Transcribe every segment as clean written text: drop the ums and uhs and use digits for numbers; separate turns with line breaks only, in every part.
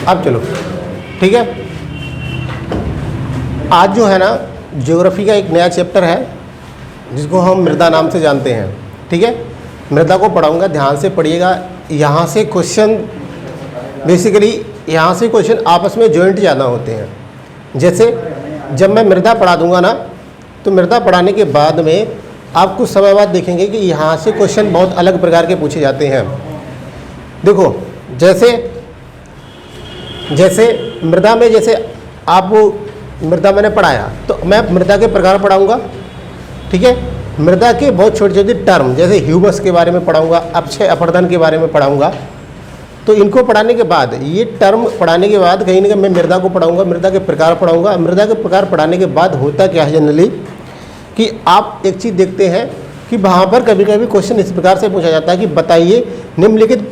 अब चलो, ठीक है। आज जो है ना ज्योग्राफी का एक नया चैप्टर है जिसको हम मृदा नाम से जानते हैं, ठीक है। मृदा को पढ़ाऊंगा, ध्यान से पढ़िएगा। यहाँ से क्वेश्चन बेसिकली यहाँ से क्वेश्चन आपस में जॉइंट ज़्यादा होते हैं। जैसे जब मैं मृदा पढ़ा दूंगा ना, तो मृदा पढ़ाने के बाद में आप कुछ समय बाद देखेंगे कि यहाँ से क्वेश्चन बहुत अलग प्रकार के पूछे जाते हैं। देखो जैसे मृदा में, जैसे आप मृदा मैंने पढ़ाया तो मैं मृदा के प्रकार पढ़ाऊंगा, ठीक है। मृदा के बहुत छोटे छोटे टर्म, जैसे ह्यूमस के बारे में पढ़ाऊंगा, अपक्षय अपर्दन के बारे में पढ़ाऊंगा। तो इनको पढ़ाने के बाद, ये टर्म पढ़ाने के बाद कहीं ना कहीं मैं मृदा को पढ़ाऊंगा, मृदा के प्रकार पढ़ाऊंगा। मृदा के प्रकार पढ़ाने के बाद होता क्या है जनरली कि आप एक चीज़ देखते हैं कि वहाँ पर कभी कभी क्वेश्चन इस प्रकार से पूछा जाता है कि बताइए निम्नलिखित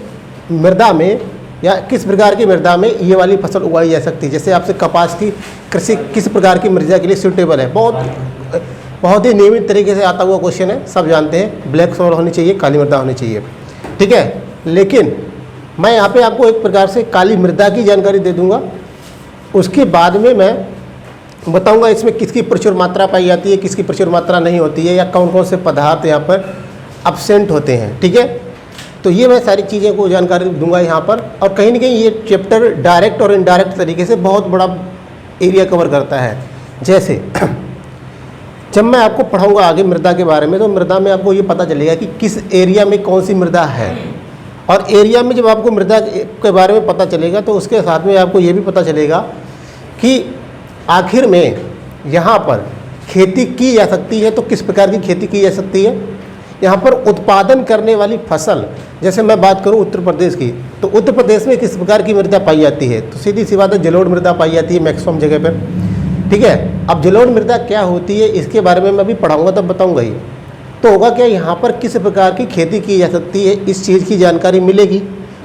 मृदा में या किस प्रकार की मृदा में ये वाली फसल उगाई जा सकती है। जैसे आपसे कपास की कृषि किस प्रकार की मृदा के लिए सूटेबल है, बहुत ही नियमित तरीके से आता हुआ क्वेश्चन है, सब जानते हैं। ब्लैक सॉइल होनी चाहिए, काली मृदा होनी चाहिए, ठीक है। लेकिन मैं यहाँ पे आपको एक प्रकार से काली मृदा की जानकारी दे दूँगा। उसके बाद में मैं बताऊँगा इसमें किसकी प्रचुर मात्रा पाई जाती है, किसकी प्रचुर मात्रा नहीं होती है, या कौन कौन से पदार्थ यहाँ पर अब्सेंट होते हैं, ठीक है। तो ये मैं सारी चीज़ें को जानकारी दूंगा यहाँ पर। और कहीं ना कहीं ये चैप्टर डायरेक्ट और इनडायरेक्ट तरीके से बहुत बड़ा एरिया कवर करता है। जैसे जब मैं आपको पढ़ाऊँगा आगे मृदा के बारे में, तो मृदा में आपको ये पता चलेगा कि किस एरिया में कौन सी मृदा है। और एरिया में जब आपको मृदा के बारे में पता चलेगा तो उसके साथ में आपको ये भी पता चलेगा कि आखिर में यहाँ पर खेती की जा सकती है तो किस प्रकार की खेती की जा सकती है। यहाँ पर उत्पादन करने वाली फसल, जैसे मैं बात करूँ उत्तर प्रदेश की, तो उत्तर प्रदेश में किस प्रकार की मृदा पाई जाती है। तो सीधी सी बात है, जलोढ़ मृदा पाई जाती है मैक्सिमम जगह पर, ठीक है। अब जलोढ़ मृदा क्या होती है इसके बारे में मैं अभी पढ़ाऊँगा तब बताऊँगा ही। तो होगा क्या, यहाँ पर किस प्रकार की खेती की जा सकती है, इस चीज़ की जानकारी मिलेगी।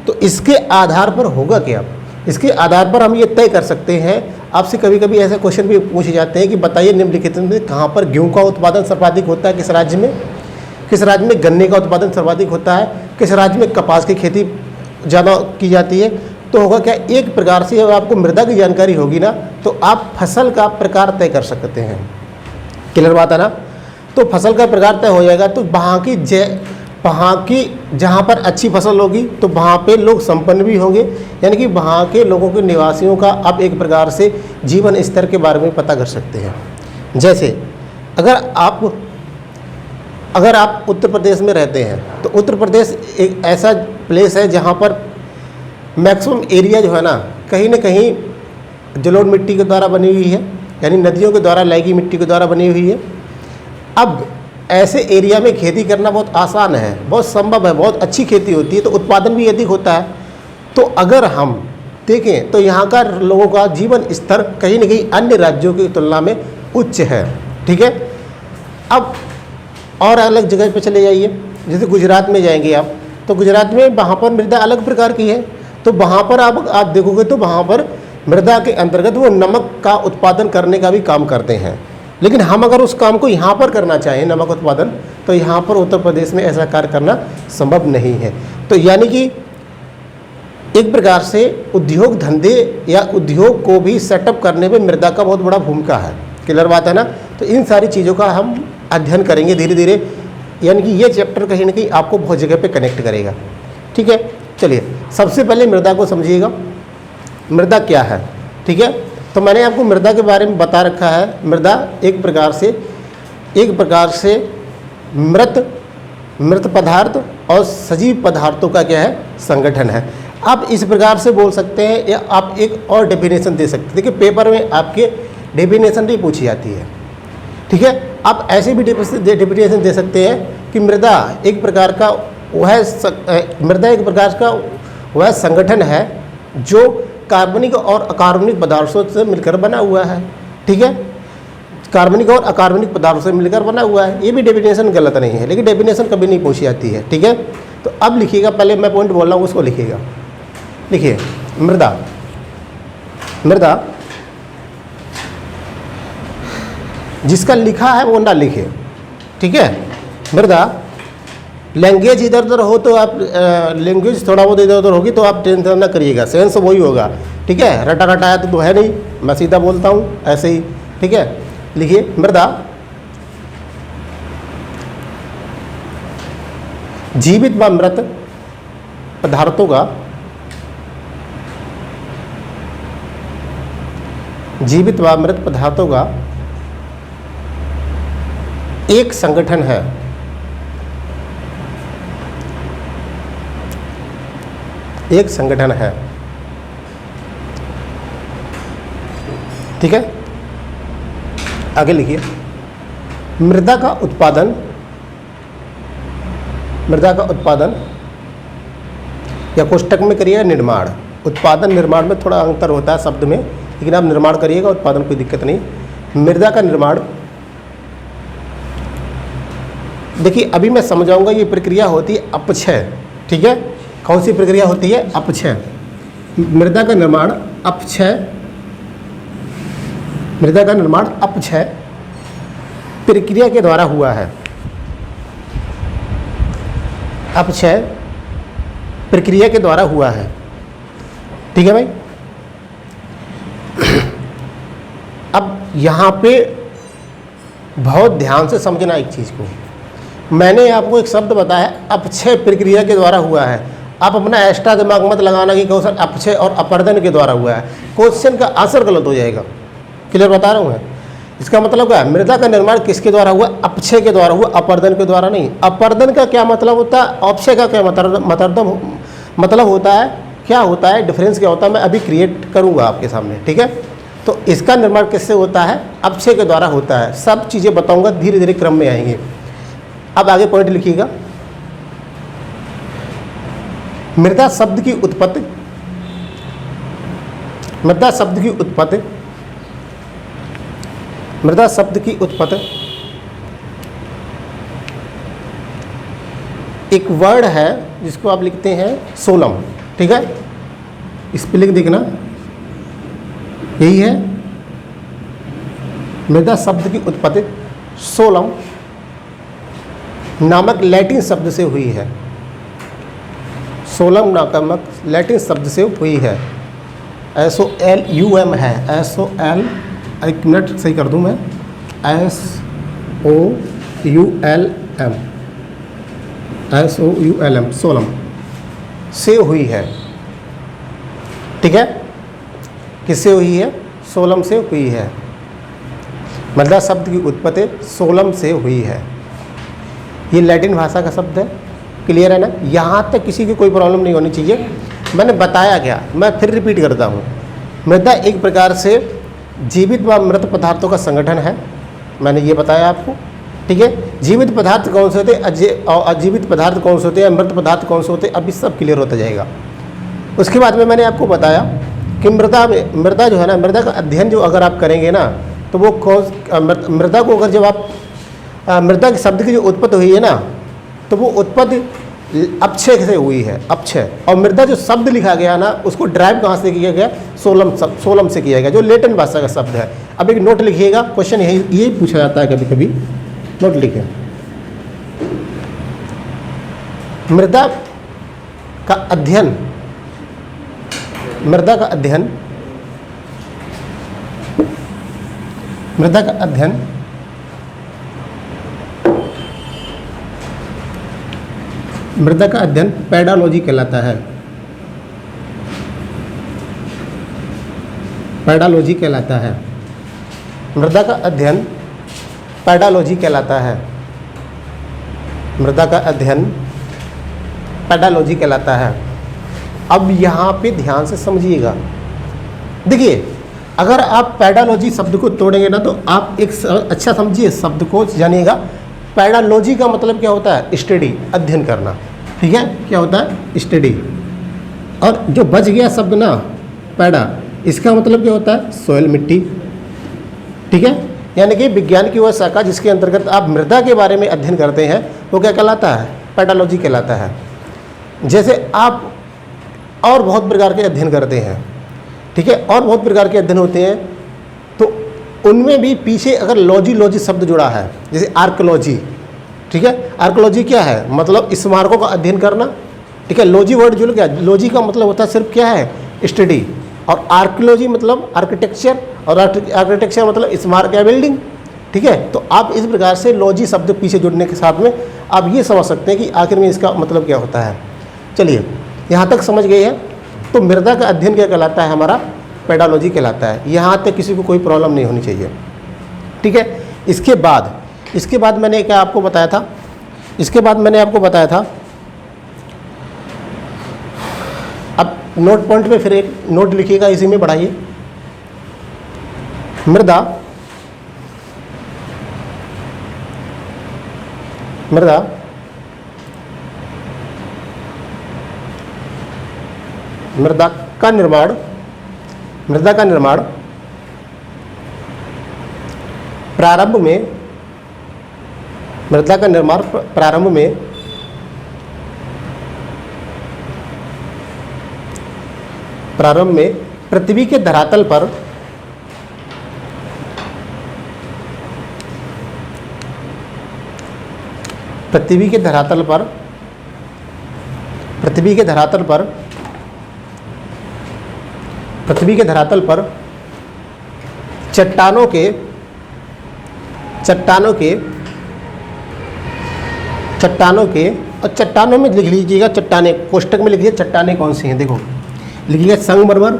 तो इसके आधार पर होगा क्या, इसके आधार पर हम ये तय कर सकते हैं। आपसे कभी कभी ऐसे क्वेश्चन भी पूछे जाते हैं कि बताइए निम्नलिखित में कहाँ पर गेहूँ का उत्पादन सर्वाधिक होता है, किस राज्य में, किस राज्य में गन्ने का उत्पादन सर्वाधिक होता है, किस राज्य में कपास की खेती ज़्यादा की जाती है। तो होगा क्या, एक प्रकार से अगर आपको मृदा की जानकारी होगी ना, तो आप फसल का प्रकार तय कर सकते हैं। क्लियर बात है ना। तो फसल का प्रकार तय हो जाएगा, तो वहाँ की जहाँ पर अच्छी फसल होगी तो वहाँ पे लोग संपन्न भी होंगे, यानी कि वहाँ के लोगों के निवासियों का आप एक प्रकार से जीवन स्तर के बारे में पता कर सकते हैं। जैसे अगर आप उत्तर प्रदेश में रहते हैं तो उत्तर प्रदेश एक ऐसा प्लेस है जहाँ पर मैक्सिमम एरिया जो है ना, कहीं ना कहीं जलोढ़ मिट्टी के द्वारा बनी हुई है, यानी नदियों के द्वारा लाई गई मिट्टी के द्वारा बनी हुई है। अब ऐसे एरिया में खेती करना बहुत आसान है, बहुत संभव है, बहुत अच्छी खेती होती है, तो उत्पादन भी अधिक होता है। तो अगर हम देखें तो यहाँ का लोगों का जीवन स्तर कहीं ना कहीं अन्य राज्यों की तुलना में उच्च है, ठीक है। अब और अलग जगह पे चले जाइए, जैसे गुजरात में जाएंगे आप, तो गुजरात में वहाँ पर मृदा अलग प्रकार की है। तो वहाँ पर आप देखोगे तो वहाँ पर मृदा के अंतर्गत वो नमक का उत्पादन करने का भी काम करते हैं। लेकिन हम अगर उस काम को यहाँ पर करना चाहें, नमक उत्पादन, तो यहाँ पर उत्तर प्रदेश में ऐसा कार्य करना संभव नहीं है। तो यानी कि एक प्रकार से उद्योग धंधे या उद्योग को भी सेटअप करने में मृदा का बहुत बड़ा भूमिका है। क्लियर बात है ना। तो इन सारी चीज़ों का हम अध्ययन करेंगे धीरे धीरे, यानी कि ये चैप्टर कहीं ना कहीं आपको बहुत जगह पे कनेक्ट करेगा, ठीक है। चलिए सबसे पहले मृदा को समझिएगा, मृदा क्या है, ठीक है। तो मैंने आपको मृदा के बारे में बता रखा है। मृदा एक प्रकार से मृत पदार्थ और सजीव पदार्थों का क्या है, संगठन है। आप इस प्रकार से बोल सकते हैं, या आप एक और डेफिनेशन दे सकते हैं। देखिए पेपर में आपके डेफिनेशन नहीं पूछी जाती है, ठीक है। आप ऐसे भी डेफिनेशन दे सकते हैं कि मृदा एक प्रकार का वह संगठन है जो कार्बनिक और अकार्बनिक पदार्थों से मिलकर बना हुआ है, ठीक है। कार्बनिक और अकार्बनिक पदार्थों से मिलकर बना हुआ है। ये भी डेफिनेशन गलत नहीं है, लेकिन डेफिनेशन कभी नहीं पूछी जाती है, ठीक है। तो अब लिखिएगा, पहले मैं पॉइंट बोल रहा हूँ उसको लिखिएगा। लिखिए मृदा जिसका लिखा है वो ना लिखे, ठीक है। मृदा लैंग्वेज इधर उधर हो तो आप लैंग्वेज थोड़ा बहुत इधर उधर होगी तो आप टेंशन ना करिएगा, सेंस वही होगा। ठीक है, रटा रटाया तो है नहीं, मैं सीधा बोलता हूँ ऐसे ही। ठीक है, लिखिए मृदा जीवित व मृत पदार्थों का जीवित व मृत पदार्थों का एक संगठन है। एक संगठन है। ठीक है, आगे लिखिए मृदा का उत्पादन या कोष्टक में करिए निर्माण। उत्पादन निर्माण में थोड़ा अंतर होता है शब्द में, लेकिन आप निर्माण करिएगा, उत्पादन कोई दिक्कत नहीं। मृदा का निर्माण, देखिए अभी मैं समझाऊंगा, ये प्रक्रिया होती है अपक्षय। ठीक है, कौन सी प्रक्रिया होती है? अपक्षय। मृदा का निर्माण अपक्षय, मृदा का निर्माण अपक्षय प्रक्रिया के द्वारा हुआ है। अपक्षय प्रक्रिया के द्वारा हुआ है। ठीक है भाई। अब यहाँ पे बहुत ध्यान से समझना एक चीज़ को। मैंने आपको एक शब्द बताया, अपक्षय प्रक्रिया के द्वारा हुआ है। आप अपना एक्स्ट्रा दिमाग मत लगाना कि क्वेश्चन अपक्षय और अपर्दन के द्वारा हुआ है, क्वेश्चन का आंसर गलत हो जाएगा। क्लियर बता रहा हूँ मैं। इसका मतलब क्या है? मृदा का निर्माण किसके द्वारा हुआ? अपक्षय के द्वारा हुआ, अपर्दन के द्वारा नहीं। अपर्दन का क्या मतलब होता है? अपक्षय का क्या मतलब होता है? क्या होता है? डिफरेंस क्या होता है? मैं अभी क्रिएट करूँगा आपके सामने। ठीक है, तो इसका निर्माण किससे होता है? अपक्षय के द्वारा होता है। सब चीज़ें बताऊँगा, धीरे धीरे क्रम में आएंगे। अब आगे पॉइंट लिखिएगा। मृदा शब्द की उत्पत्ति, मृदा शब्द की उत्पत्ति, मृदा शब्द की उत्पत्ति एक वर्ड है जिसको आप लिखते हैं सोलम। ठीक है, स्पेलिंग देखना, यही है। मृदा शब्द की उत्पत्ति सोलम नामक लैटिन शब्द से हुई है। सोलम नामक लैटिन शब्द से हुई है। SOLUM है, SOL, एक मिनट सही कर दूं मैं, SOULM, सोलम से हुई है। ठीक है, किससे हुई है? सोलम से हुई है। मृदा शब्द की उत्पत्ति सोलम से हुई है। ये लैटिन भाषा का शब्द है। क्लियर है ना? यहाँ तक किसी की कोई प्रॉब्लम नहीं होनी चाहिए। मैंने बताया क्या, मैं फिर रिपीट करता हूँ। मृदा एक प्रकार से जीवित व मृत पदार्थों का संगठन है, मैंने ये बताया आपको। ठीक है, जीवित पदार्थ कौन से होते हैं, अजीवित पदार्थ कौन से होते हैं, मृत पदार्थ कौन से होते हैं, अभी सब क्लियर होता जाएगा। उसके बाद में मैंने आपको बताया कि मृदा जो है ना, मृदा का अध्ययन जो अगर आप करेंगे ना, तो वो मृदा को अगर जब आप मृदा के शब्द की जो उत्पत्ति हुई है ना, तो वो उत्पत्ति अपक्षय से हुई है, अपक्षय। और मृदा जो शब्द लिखा गया ना, उसको ड्राइव कहाँ से किया गया? सोलम से किया गया, जो लैटिन भाषा का शब्द है। अब एक नोट लिखिएगा, क्वेश्चन यही पूछा जाता है कभी कभी। नोट लिखें, मृदा का अध्ययन, मृदा का अध्ययन, मृदा का अध्ययन मृदा का अध्ययन पैडालॉजी कहलाता है। पैडालॉजी कहलाता है। मृदा का अध्ययन पैडालॉजी कहलाता है। मृदा का अध्ययन पैडालॉजी कहलाता है। अब यहाँ पे ध्यान से समझिएगा। देखिए, अगर आप पैडालॉजी शब्द को तोड़ेंगे ना, तो आप एक अच्छा समझिए शब्द को जानिएगा। पैडालॉजी का मतलब क्या होता है? स्टडी, अध्ययन करना। ठीक है, क्या होता है? स्टडी। और जो बच गया शब्द ना, पैडा, इसका मतलब क्या होता है? सोयल, मिट्टी। ठीक है, यानी कि विज्ञान की वह शाखा जिसके अंतर्गत आप मृदा के बारे में अध्ययन करते हैं, वो क्या कहलाता है? पैडालॉजी कहलाता है। जैसे आप और बहुत प्रकार के अध्ययन करते हैं, ठीक है, और बहुत प्रकार के अध्ययन होते हैं, तो उनमें भी पीछे अगर लॉजी शब्द जुड़ा है, जैसे आर्कोलॉजी, ठीक है। आर्कोलॉजी क्या है, मतलब स्मारकों का अध्ययन करना, ठीक है। लॉजी वर्ड जो क्या, लॉजी का मतलब होता है सिर्फ क्या है, स्टडी, और आर्कियोलॉजी मतलब आर्किटेक्चर, और आर्किटेक्चर मतलब स्मारक या बिल्डिंग, ठीक है। तो आप इस प्रकार से लॉजी शब्द पीछे जुड़ने के साथ में आप ये समझ सकते हैं कि आखिर में इसका मतलब क्या होता है। चलिए यहाँ तक समझ गए हैं। तो मृदा का अध्ययन क्या कहलाता है, हमारा पेडोलॉजी कहलाता है। यहाँ तक किसी को कोई प्रॉब्लम नहीं होनी चाहिए, ठीक है। इसके बाद मैंने क्या आपको बताया था, इसके बाद मैंने आपको बताया था, अब नोट पॉइंट पे फिर एक नोट लिखिएगा, इसी में बढ़ाइए। मृदा का निर्माण प्रारंभ में पृथ्वी के धरातल पर चट्टानों के और चट्टानों में लिख लीजिएगा, चट्टाने कोष्टक में लिखिए चट्टाने कौन सी हैं। देखो लिखिएगा संगमरमर,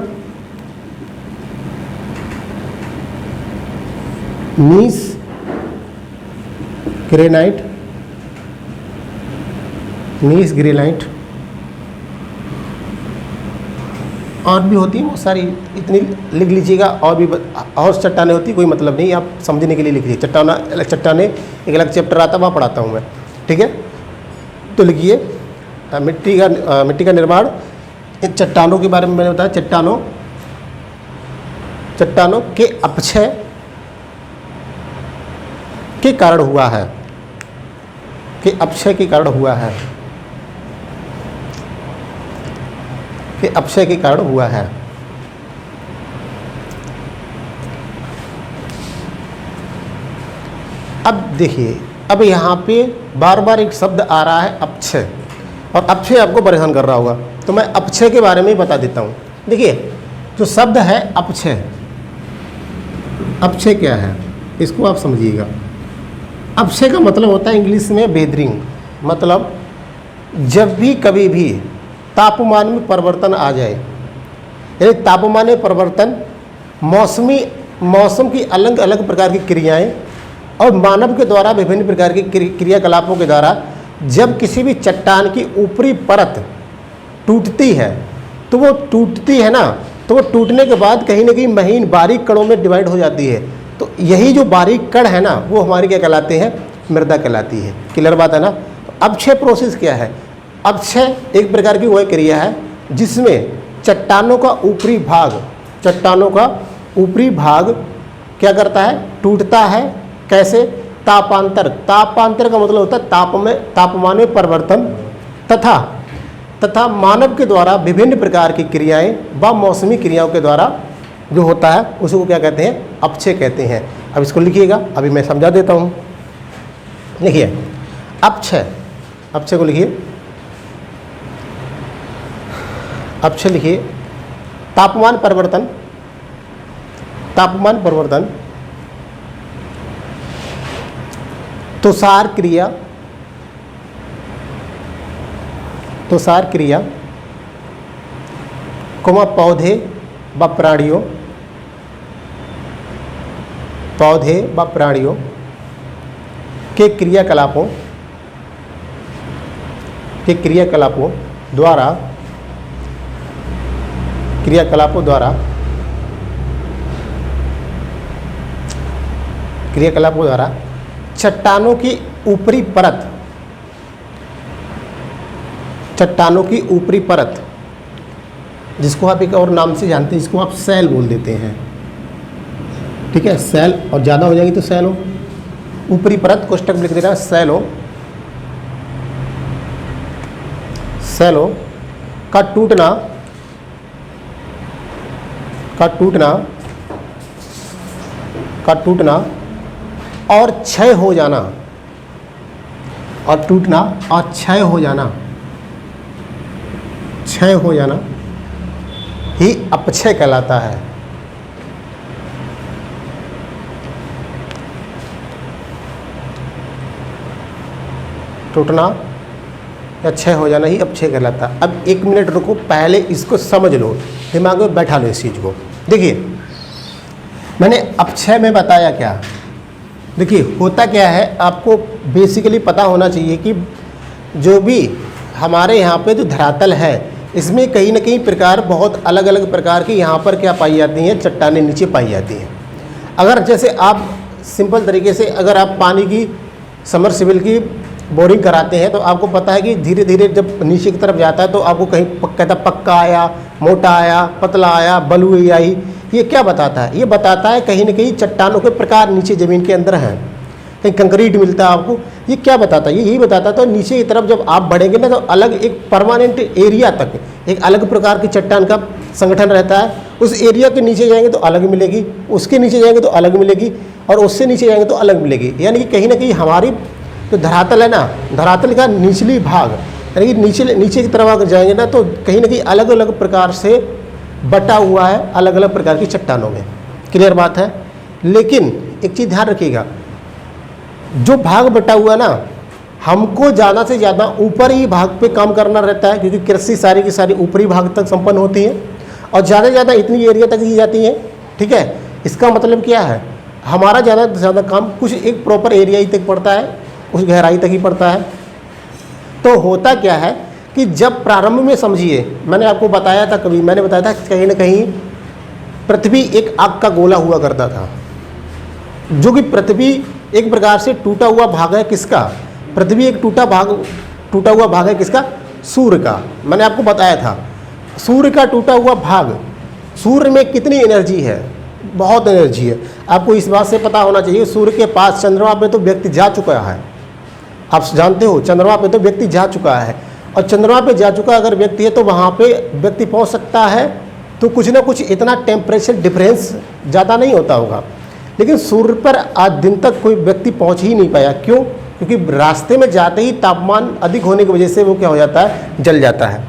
नीस ग्रेनाइट और भी होती है बहुत सारी, इतनी लिख लीजिएगा। और भी और चट्टाने होती, कोई मतलब नहीं, आप समझने के लिए लिख लीजिए। चट्टाने एक अलग चैप्टर आता है, वहाँ पढ़ाता हूँ मैं, ठीक है। तो लिखिए मिट्टी का निर्माण, इन चट्टानों के बारे में मैंने बताया। चट्टानों के अपक्षय के कारण हुआ है, अपक्षय के कारण हुआ है। अब देखिए, अब यहाँ पे बार बार एक शब्द आ रहा है अपक्षय, और अपक्षय आपको परेशान कर रहा होगा, तो मैं अपक्षय के बारे में ही बता देता हूँ। देखिए जो शब्द है अपक्षय क्या है, इसको आप समझिएगा। अपक्षय का मतलब होता है इंग्लिश में वेदरिंग, मतलब जब भी कभी भी तापमान में परिवर्तन आ जाए, यानी तापमान में परिवर्तन, मौसम की अलग अलग प्रकार की क्रियाएं और मानव के द्वारा विभिन्न प्रकार की क्रियाकलापों के द्वारा जब किसी भी चट्टान की ऊपरी परत टूटती है, तो वो टूटने के बाद कहीं ना कहीं महीन बारीक कणों में डिवाइड हो जाती है। तो यही जो बारीक कण है ना, वो हमारी क्या कहलाते हैं, मृदा कहलाती है। क्लियर बात है ना। अपक्षय प्रोसेस क्या है, अपक्षय एक प्रकार की वह क्रिया है जिसमें चट्टानों का ऊपरी भाग क्या करता है, टूटता है। कैसे, तापांतर का मतलब होता है तापमान में परिवर्तन, तथा मानव के द्वारा विभिन्न प्रकार की क्रियाएं व मौसमी क्रियाओं के द्वारा जो होता है उसको क्या कहते हैं, अपक्षय कहते हैं। अब इसको लिखिएगा, अभी मैं समझा देता हूँ। लिखिए अपक्षय को लिखिए, अपक्षय लिखिए तापमान परिवर्तन, तुषार क्रिया, पौधे व प्राणियों के क्रियाकलापों द्वारा चट्टानों की ऊपरी परत, जिसको आप एक और नाम से जानते हैं, जिसको आप सेल बोल देते हैं, ठीक है। सेल और ज़्यादा हो जाएगी तो सेलो, ऊपरी परत कोष्टक में लिख देना सेलो का टूटना और क्षय हो जाना और टूटना और क्षय हो जाना, क्षय हो जाना ही अपक्षय कहलाता है। टूटना या क्षय हो जाना ही अपक्षय कहलाता है। अब 1 मिनट रुको, पहले इसको समझ लो, दिमाग में बैठा लो इस चीज़ को। देखिए मैंने अपक्षय में बताया क्या, देखिए होता क्या है, आपको बेसिकली पता होना चाहिए कि जो भी हमारे यहाँ पे जो धरातल है इसमें कहीं ना कहीं प्रकार बहुत अलग अलग प्रकार की यहाँ पर क्या पाई जाती हैं, चट्टानें नीचे पाई जाती हैं। अगर जैसे आप सिंपल तरीके से अगर आप पानी की समरसेबल की बोरिंग कराते हैं तो आपको पता है कि धीरे धीरे जब नीचे की तरफ जाता है तो आपको कहीं कहता पक्का आया, मोटा आया, पतला आया, बलुई आई। ये क्या बताता है, ये बताता है कहीं ना कहीं चट्टानों के प्रकार नीचे ज़मीन के अंदर हैं, कहीं कंक्रीट मिलता है आपको। ये क्या बताता है, ये यही बताता है। तो नीचे की तरफ जब आप बढ़ेंगे ना तो अलग एक परमानेंट एरिया तक एक अलग प्रकार की चट्टान का संगठन रहता है। उस एरिया के नीचे जाएंगे तो अलग मिलेगी, उसके नीचे जाएंगे तो अलग मिलेगी, और उससे नीचे जाएंगे तो अलग मिलेगी। यानी कि कहीं ना कहीं हमारी जो धरातल है ना, धरातल का निचली भाग यानी कि नीचे की तरफ अगर जाएंगे ना तो कहीं ना कहीं अलग अलग प्रकार से बटा हुआ है, अलग अलग प्रकार की चट्टानों में। क्लियर बात है। लेकिन एक चीज़ ध्यान रखिएगा, जो भाग बटा हुआ ना, हमको ज़्यादा से ज़्यादा ऊपरी भाग पे काम करना रहता है, क्योंकि कृषि सारी की सारी ऊपरी भाग तक संपन्न होती है और ज़्यादा से ज़्यादा इतनी एरिया तक की जाती है। ठीक है, इसका मतलब क्या है, हमारा ज़्यादा से ज़्यादा काम कुछ एक प्रॉपर एरिया ही तक पड़ता है, उस गहराई तक ही पड़ता है। तो होता क्या है कि जब प्रारंभ में समझिए, मैंने आपको बताया था, कभी मैंने बताया था कहीं ना कहीं पृथ्वी एक आग का गोला हुआ करता था, जो कि पृथ्वी एक प्रकार से टूटा हुआ भाग है। किसका? पृथ्वी एक टूटा हुआ भाग है किसका? सूर्य का। मैंने आपको बताया था सूर्य का टूटा हुआ भाग। सूर्य में कितनी एनर्जी है? बहुत एनर्जी है। आपको इस बात से पता होना चाहिए, सूर्य के पास चंद्रमा पे तो व्यक्ति जा चुका है। आप जानते हो चंद्रमा पे तो व्यक्ति जा चुका है, और चंद्रमा पे जा चुका अगर व्यक्ति है तो वहाँ पे व्यक्ति पहुँच सकता है तो कुछ ना कुछ इतना टेम्परेचर डिफरेंस ज़्यादा नहीं होता होगा। लेकिन सूर्य पर आज दिन तक कोई व्यक्ति पहुँच ही नहीं पाया। क्यों? क्योंकि रास्ते में जाते ही तापमान अधिक होने की वजह से वो क्या हो जाता है, जल जाता है।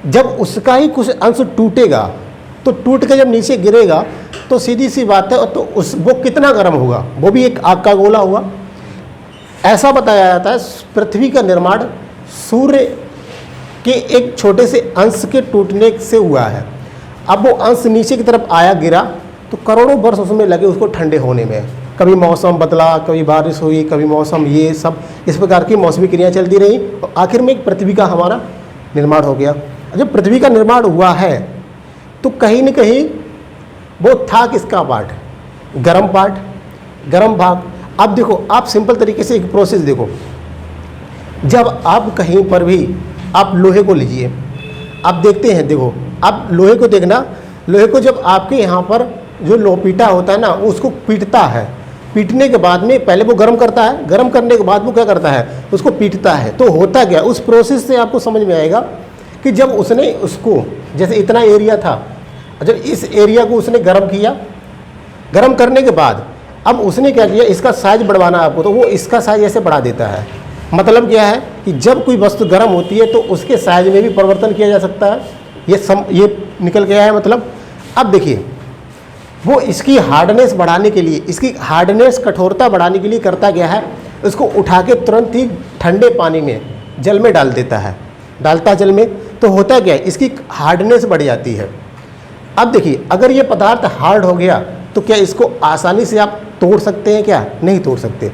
जब उसका ही कुछ अंश टूटेगा तो टूट के जब नीचे गिरेगा तो सीधी सी बात है, तो वो कितना गर्म होगा, वो भी एक आग का गोला हुआ। ऐसा बताया जाता है पृथ्वी का निर्माण सूर्य के एक छोटे से अंश के टूटने से हुआ है। अब वो अंश नीचे की तरफ आया, गिरा, तो करोड़ों वर्ष उसमें लगे उसको ठंडे होने में। कभी मौसम बदला, कभी बारिश हुई, कभी मौसम, ये सब इस प्रकार की मौसमी क्रियाएं चलती रही और आखिर में एक पृथ्वी का हमारा निर्माण हो गया। जब पृथ्वी का निर्माण हुआ है तो कहीं न कहीं वो था किसका पार्ट? गर्म पार्ट, गर्म भाग। अब देखो, आप सिंपल तरीके से एक प्रोसेस देखो, जब आप कहीं पर भी आप लोहे को लीजिए, आप देखते हैं, देखो आप लोहे को देखना, लोहे को जब आपके यहाँ पर जो लोपीटा होता है ना, वो उसको पीटता है। पीटने के बाद में पहले वो गर्म करता है, गर्म करने के बाद वो क्या करता है, उसको पीटता है। तो होता क्या, उस प्रोसेस से आपको समझ में आएगा कि जब उसने उसको, जैसे इतना एरिया था, जब इस एरिया को उसने गर्म किया, गर्म करने के बाद अब उसने क्या किया, इसका साइज बढ़वाना है आपको, तो वो इसका साइज ऐसे बढ़ा देता है। मतलब क्या है कि जब कोई वस्तु गर्म होती है तो उसके साइज में भी परिवर्तन किया जा सकता है। ये निकल के आया है। मतलब अब देखिए, वो इसकी हार्डनेस बढ़ाने के लिए, इसकी हार्डनेस, कठोरता बढ़ाने के लिए करता क्या है, उसको उठा के तुरंत ही ठंडे पानी में, जल में डाल देता है, डालता है जल में, तो होता क्या है, इसकी हार्डनेस बढ़ जाती है। अब देखिए, अगर ये पदार्थ हार्ड हो गया तो क्या इसको आसानी से आप तोड़ सकते हैं? क्या नहीं तोड़ सकते।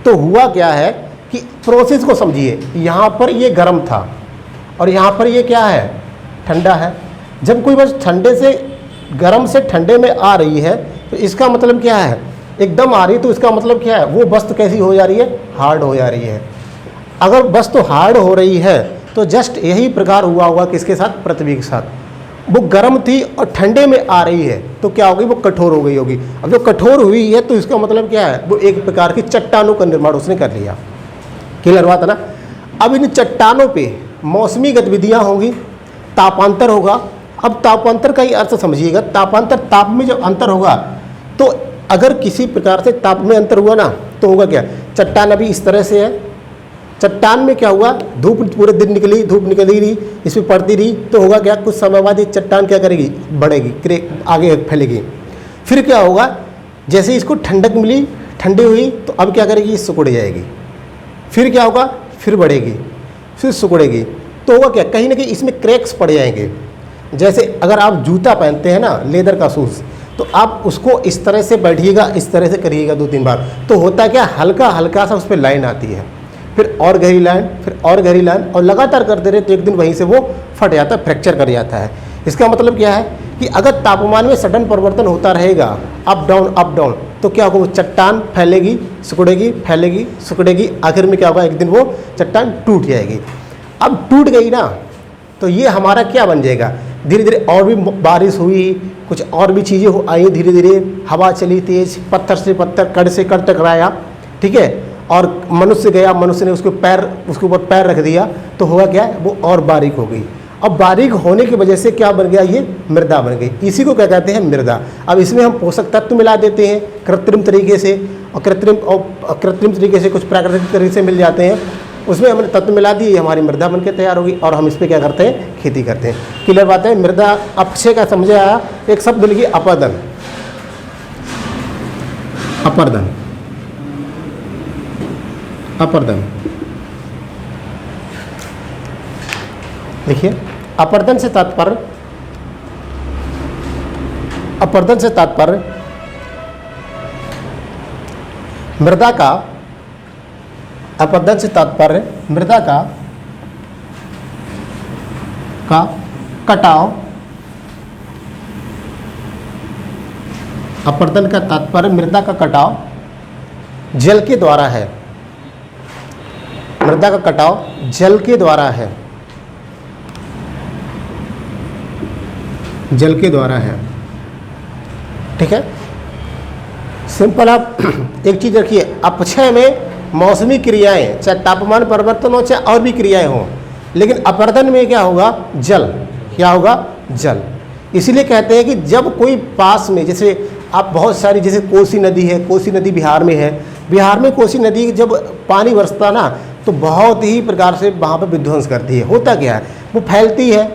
तो हुआ क्या है कि प्रोसेस को समझिए, यहाँ पर ये गर्म था और यहाँ पर ये क्या है, ठंडा है। जब कोई बस ठंडे से गर्म से ठंडे में आ रही है तो इसका मतलब क्या है, एकदम आ रही है, तो इसका मतलब क्या है, वो वस्तु कैसी हो जा रही है, हार्ड हो जा रही है। अगर वस्तु हार्ड हो रही है तो जस्ट यही प्रकार हुआ होगा किसके साथ, पृथ्वी के साथ। वो गर्म थी और ठंडे में आ रही है तो क्या होगी, वो कठोर हो गई होगी। अब जो कठोर हुई है तो इसका मतलब क्या है, वो एक प्रकार की चट्टानों का निर्माण उसने कर लिया। क्लियर बात है ना। अब इन चट्टानों पे मौसमी गतिविधियां होंगी, तापांतर होगा। अब तापांतर का ही अर्थ समझिएगा, तापांतर, ताप में जब अंतर होगा तो अगर किसी प्रकार से ताप में अंतर हुआ ना तो होगा क्या, चट्टान अभी इस तरह से है, चट्टान में क्या हुआ, धूप पूरे दिन निकली, धूप निकली रही, इसमें पड़ती रही, तो होगा क्या, कुछ समय बाद ये चट्टान क्या करेगी, बढ़ेगी, आगे फैलेगी। फिर क्या होगा, जैसे इसको ठंडक मिली, ठंडी हुई, तो अब क्या करेगी, सिकुड़ जाएगी। फिर क्या होगा, फिर बढ़ेगी, फिर सिकुड़ेगी, तो होगा क्या, कहीं ना कहीं इसमें क्रैक्स पड़ जाएंगे। जैसे अगर आप जूता पहनते हैं ना, लेदर का शूज़, तो आप उसको इस तरह से बैठिएगा, इस तरह से करिएगा 2-3 बार, तो होता क्या, हल्का हल्का सा उस पर लाइन आती है, फिर और गहरी लाइन, फिर और गहरी लाइन, और लगातार करते रहे तो एक दिन वहीं से वो फट जाता है, फ्रैक्चर कर जाता है। इसका मतलब क्या है कि अगर तापमान में सडन परिवर्तन होता रहेगा, अप डाउन, तो क्या होगा, वो चट्टान फैलेगी, सिकुड़ेगी, फैलेगी, सिकुड़ेगी, आखिर में क्या होगा, एक दिन वो चट्टान टूट जाएगी। अब टूट गई ना, तो ये हमारा क्या बन जाएगा, धीरे धीरे और भी बारिश हुई, कुछ और भी चीज़ें आई, धीरे धीरे हवा चली तेज, पत्थर से पत्थर, कड़ से कड़ टकराया, ठीक है, और मनुष्य गया, मनुष्य ने उसके ऊपर पैर रख दिया, तो हुआ क्या, वो और बारीक हो गई। अब बारीक होने की वजह से क्या बन गया, ये मृदा बन गई। इसी को क्या कहते हैं, मृदा। अब इसमें हम पोषक तत्व मिला देते हैं कृत्रिम तरीके से, और कृत्रिम तरीके से कुछ प्राकृतिक तरीके से मिल जाते हैं, उसमें हमने तत्व मिला दिए, हमारी मृदा बन के तैयार होगी, और हम इस पर क्या करते हैं, खेती करते हैं। क्लियर बात है। मृदा अपक्षय का समझे आया, एक शब्द लिखिए, अपर्दन। अपर्दन, अपर्दन देखिए, अपर्दन से तात्पर्य, अपर्दन से तात्पर्य मृदा का, अपर्दन से तात्पर्य मृदा का कटाव, अपर्दन का तात्पर्य मृदा का कटाव जल के द्वारा है, मृदा का कटाव जल के द्वारा है, जल के द्वारा है, ठीक है। सिंपल। आप एक चीज़ रखिए, अपक्षय में मौसमी क्रियाएं, चाहे तापमान परिवर्तन हो, चाहे और भी क्रियाएं हों, लेकिन अपर्दन में क्या होगा, जल, क्या होगा, जल। इसीलिए कहते हैं कि जब कोई पास में, जैसे आप बहुत सारी, जैसे कोसी नदी है, कोसी नदी बिहार में है, बिहार में कोसी नदी जब पानी बरसता ना, तो बहुत ही प्रकार से वहाँ पर विध्वंस करती है। होता क्या है, वो फैलती है,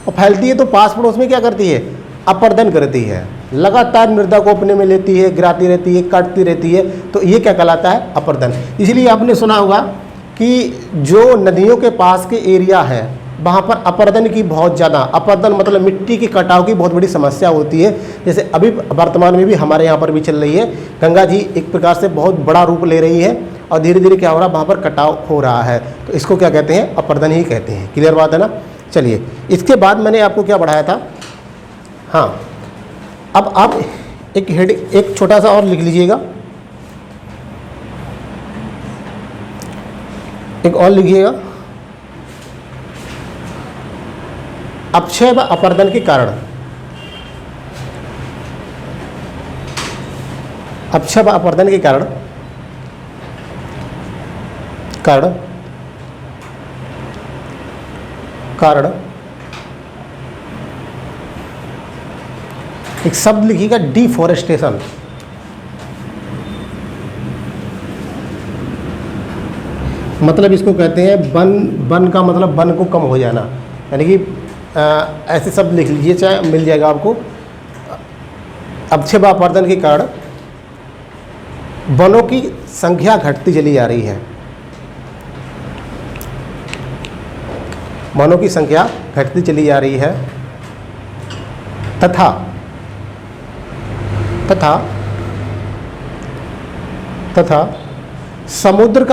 और फैलती है तो पास पड़ोस में क्या करती है, अपर्दन करती है, लगातार मृदा को अपने में लेती है, गिराती रहती है, काटती रहती है, तो ये क्या कहलाता है, अपर्दन। इसलिए आपने सुना होगा कि जो नदियों के पास के एरिया है, वहाँ पर अपर्दन की बहुत ज़्यादा, अपर्दन मतलब मिट्टी के कटाव की बहुत बड़ी समस्या होती है। जैसे अभी वर्तमान में भी हमारे यहाँ पर भी चल रही है, गंगा जी एक प्रकार से बहुत बड़ा रूप ले रही है, और धीरे धीरे क्या हो रहा है, वहाँ पर कटाव हो रहा है, तो इसको क्या कहते हैं, अपर्दन ही कहते हैं। क्लियर बात है ना। चलिए, इसके बाद मैंने आपको क्या पढ़ाया था, हाँ, अब आप एक छोटा सा और लिख लीजिएगा, एक और लिखिएगा, अपक्षय व अपर्दन के कारण, अपक्षय व अपर्दन के कारण एक शब्द लिखिएगा, डिफॉरेस्टेशन। मतलब इसको कहते हैं वन का मतलब वन को कम हो जाना, यानी कि ऐसे शब्द लिख लीजिए, चाहे मिल जाएगा आपको। अपक्षय व अपर्दन के कारण वनों की संख्या घटती चली जा रही है, वनों की संख्या घटती चली जा रही है, तथा समुद्र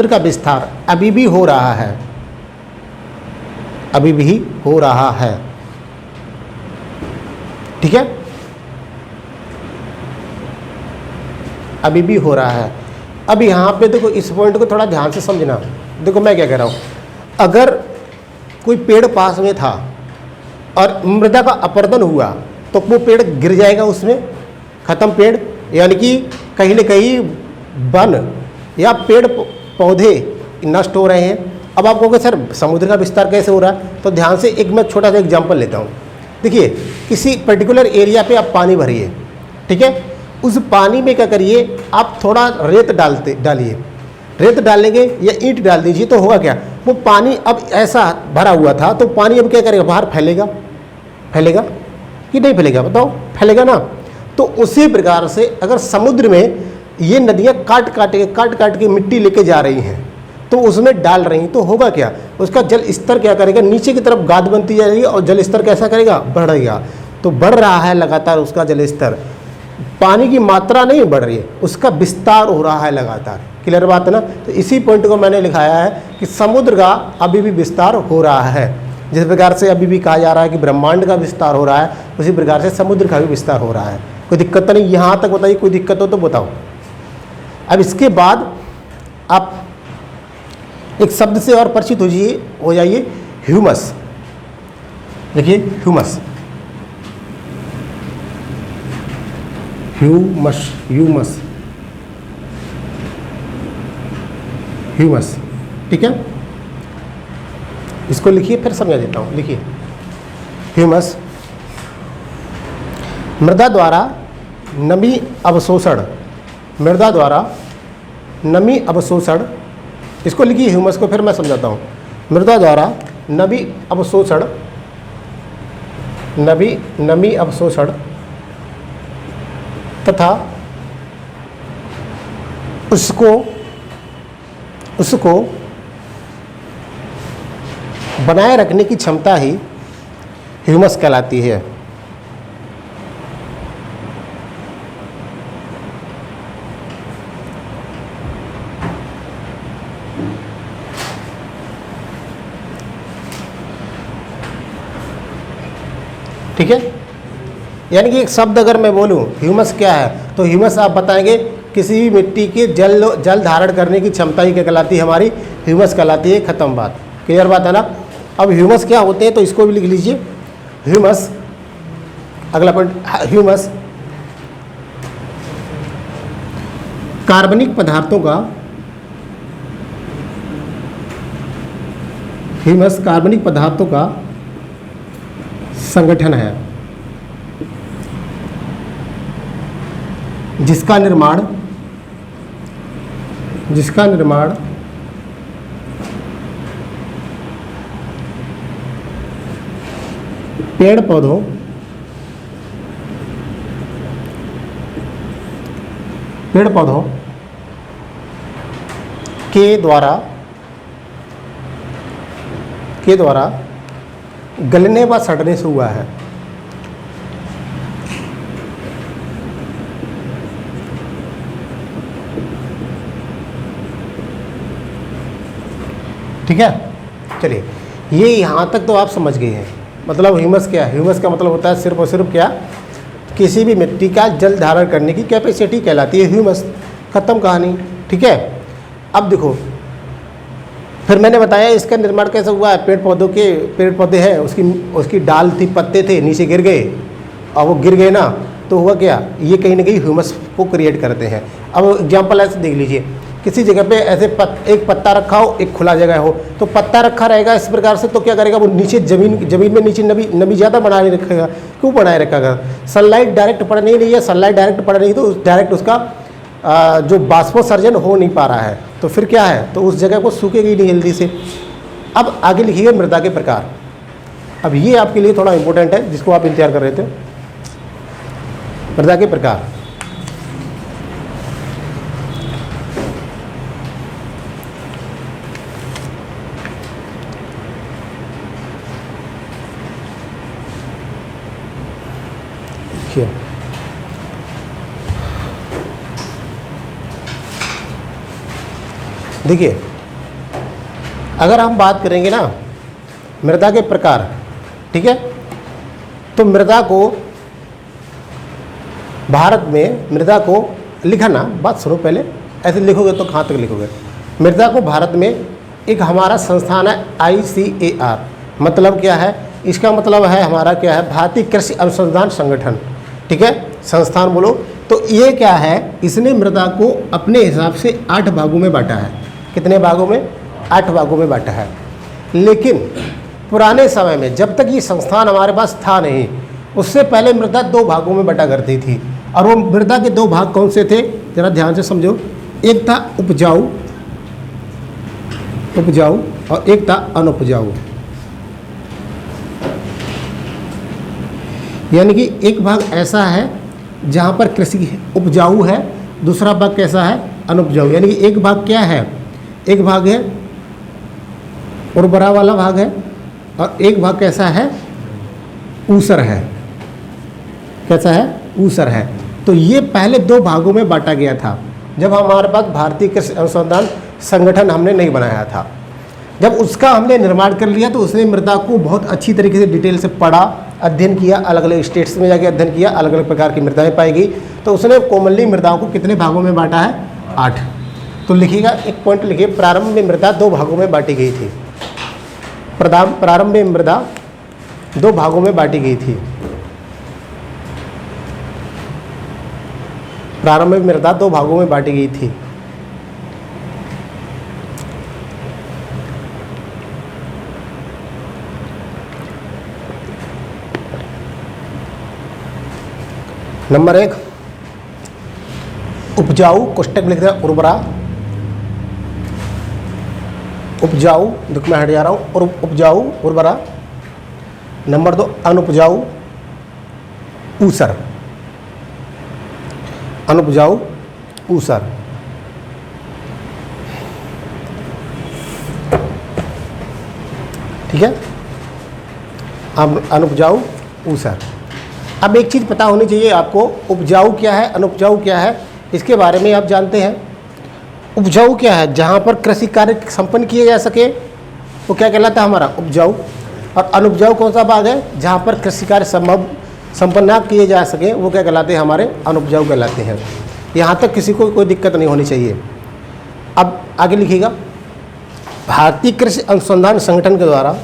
का विस्तार, अभी भी हो रहा है, अभी भी हो रहा है, ठीक है, अभी भी हो रहा है। अब यहाँ पे देखो, इस पॉइंट को थोड़ा ध्यान से समझना। देखो मैं क्या कह रहा हूँ, अगर कोई पेड़ पास में था और मृदा का अपर्दन हुआ, तो वो पेड़ गिर जाएगा, उसमें खत्म पेड़, यानी कि कहीं न कहीं वन या पेड़ पौधे नष्ट हो रहे हैं। अब आप कहोगे सर समुद्र का विस्तार कैसे हो रहा है, तो ध्यान से एक मैं छोटा सा एग्जाम्पल लेता हूँ। देखिए किसी पर्टिकुलर एरिया पे आप पानी भरिए, ठीक है, उस पानी में क्या करिए आप थोड़ा रेत डालिए, रेत डालेंगे या ईंट डाल दीजिए तो होगा क्या, वो पानी अब ऐसा भरा हुआ था तो पानी अब क्या करेगा, बाहर फैलेगा, फैलेगा कि नहीं फैलेगा, बताओ, फैलेगा ना। तो उसी प्रकार से अगर समुद्र में ये नदियाँ काट काट के मिट्टी लेके जा रही हैं तो उसमें डाल रही हैं, तो होगा क्या, उसका जल स्तर क्या करेगा, नीचे की तरफ गाद बनती जाएगी और जल स्तर कैसा करेगा, बढ़ेगा। तो बढ़ रहा है लगातार उसका जल स्तर, पानी की मात्रा नहीं बढ़ रही है, उसका विस्तार हो रहा है लगातार। क्लियर बात है ना। तो इसी पॉइंट को मैंने लिखाया है कि समुद्र का अभी भी विस्तार हो रहा है। जिस प्रकार से अभी भी कहा जा रहा है कि ब्रह्मांड का विस्तार हो रहा है, उसी प्रकार से समुद्र का भी विस्तार हो रहा है। कोई दिक्कत तो नहीं, यहाँ तक बताइए, कोई दिक्कत हो तो बताओ। अब इसके बाद आप एक शब्द से और परिचित हो जाइए, ह्यूमस। देखिए ह्यूमस, ह्यूमस, ह्यूमस, ह्यूमस, ठीक है। इसको लिखिए, फिर समझा देता हूँ। लिखिए ह्यूमस, मृदा द्वारा नमी अवशोषण, मृदा द्वारा नमी अवशोषण, इसको लिखिए ह्यूमस को, फिर मैं समझाता हूँ। मृदा द्वारा नमी अवशोषण, नमी अवशोषण तथा उसको बनाए रखने की क्षमता ही ह्यूमस कहलाती है। ठीक है, यानी कि एक शब्द अगर मैं बोलूं ह्यूमस क्या है, तो ह्यूमस आप बताएंगे किसी भी मिट्टी के जल धारण करने की क्षमता ही क्या कहलाती है, हमारी ह्यूमस कहलाती है। खत्म बात, क्लियर बात है ना। अब ह्यूमस क्या होते हैं तो इसको भी लिख लीजिए। ह्यूमस, अगला पॉइंट, ह्यूमस कार्बनिक पदार्थों का, ह्यूमस कार्बनिक पदार्थों का संगठन है जिसका निर्माण पेड़ पौधों के द्वारा गलने व सड़ने से हुआ है। ठीक है, चलिए ये यहाँ तक तो आप समझ गए हैं। मतलब ह्यूमस क्या है, ह्यूमस का मतलब होता है सिर्फ और सिर्फ क्या, किसी भी मिट्टी का जल धारण करने की कैपेसिटी कहलाती है ह्यूमस। खत्म कहानी, ठीक है। अब देखो, फिर मैंने बताया इसका निर्माण कैसे हुआ है। पेड़ पौधे हैं, उसकी डाल थी, पत्ते थे, नीचे गिर गए, और वो गिर गए ना, तो हुआ क्या, ये कहीं ना कहीं ह्यूमस को क्रिएट करते हैं। अब एग्जाम्पल ऐसे देख लीजिए, किसी जगह पे ऐसे एक पत्ता रखा हो, एक खुला जगह हो, तो पत्ता रखा रहेगा इस प्रकार से, तो क्या करेगा वो नीचे जमीन में नीचे नमी ज़्यादा बनाए रखेगा। क्यों बनाए रखेगा, सनलाइट डायरेक्ट पड़ नहीं है, सनलाइट डायरेक्ट पड़ रही तो डायरेक्ट उसका जो बाष्पोत्सर्जन हो नहीं पा रहा है, तो फिर क्या है, तो उस जगह को सूखेगी नहीं जल्दी से। अब आगे लिखिए मृदा के प्रकार। अब ये आपके लिए थोड़ा इंपॉर्टेंट है, जिसको आप इंतजार कर रहे थे। मृदा के प्रकार, देखिए अगर हम बात करेंगे ना मृदा के प्रकार, ठीक है, तो मृदा को भारत में, मृदा को लिखना, बात सुनो पहले, ऐसे लिखोगे तो कहाँ तक लिखोगे। मृदा को भारत में एक हमारा संस्थान है ICAR, मतलब क्या है, इसका मतलब है हमारा क्या है, भारतीय कृषि अनुसंधान संगठन, ठीक है, संस्थान बोलो। तो ये क्या है, इसने मृदा को अपने हिसाब से 8 भागों में बांटा है। कितने भागों में, 8 भागों में बांटा है। लेकिन पुराने समय में जब तक ये संस्थान हमारे पास था नहीं, उससे पहले मृदा 2 भागों में बटा करती थी। और वो मृदा के 2 भाग कौन से थे, जरा ध्यान से समझो। एक था उपजाऊ और एक था अनुपजाऊ। यानी कि एक भाग ऐसा है जहाँ पर कृषि उपजाऊ है, दूसरा भाग कैसा है, अनुपजाऊ। यानी कि एक भाग क्या है, एक भाग है उर्वरा वाला भाग है और एक भाग कैसा है, ऊसर है। कैसा है, ऊसर है। तो ये पहले 2 भागों में बांटा गया था जब हमारे पास भारतीय कृषि अनुसंधान संगठन हमने नहीं बनाया था। जब उसका हमने निर्माण कर लिया तो उसने मृदा को बहुत अच्छी तरीके से डिटेल से पढ़ा, अध्ययन किया, अलग अलग स्टेट्स में जाके अध्ययन किया, अलग अलग प्रकार की मृदाएं पाई गई। तो उसने कॉमनली मृदाओं को कितने भागों में बांटा है, 8। तो लिखिएगा, एक पॉइंट लिखिए, प्रारंभ में मृदा 2 भागों में बांटी गई थी। प्रारंभ में मृदा 2 भागों में बांटी गई थी। प्रारंभ में मृदा 2 भागों में बांटी गई थी। नंबर 1 उपजाऊ, कोष्टक में लिख दिया उर्वरा, उपजाऊ, देखो मैं हट जा रहा हूँ, और उपजाऊ उर्वरा। नंबर 2 अनुपजाऊ ऊसर, अनुपजाऊ ऊसर। ठीक है, अब अनुपजाऊ ऊसर। अब एक चीज़ पता होनी चाहिए आपको, उपजाऊ क्या है, अनुपजाऊ क्या है, इसके बारे में आप जानते हैं। उपजाऊ क्या है, जहाँ पर कृषि कार्य संपन्न किए जा सके वो क्या कहलाता है, हमारा उपजाऊ। और अनुपजाऊ कौन सा भाग है, जहाँ पर कृषि कार्य संपन्न ना किए जा सके वो क्या कहलाते हैं, हमारे अनुपजाऊ कहलाते हैं। यहाँ तक किसी को कोई दिक्कत नहीं होनी चाहिए। अब आगे लिखिएगा, भारतीय कृषि अनुसंधान संगठन के द्वारा,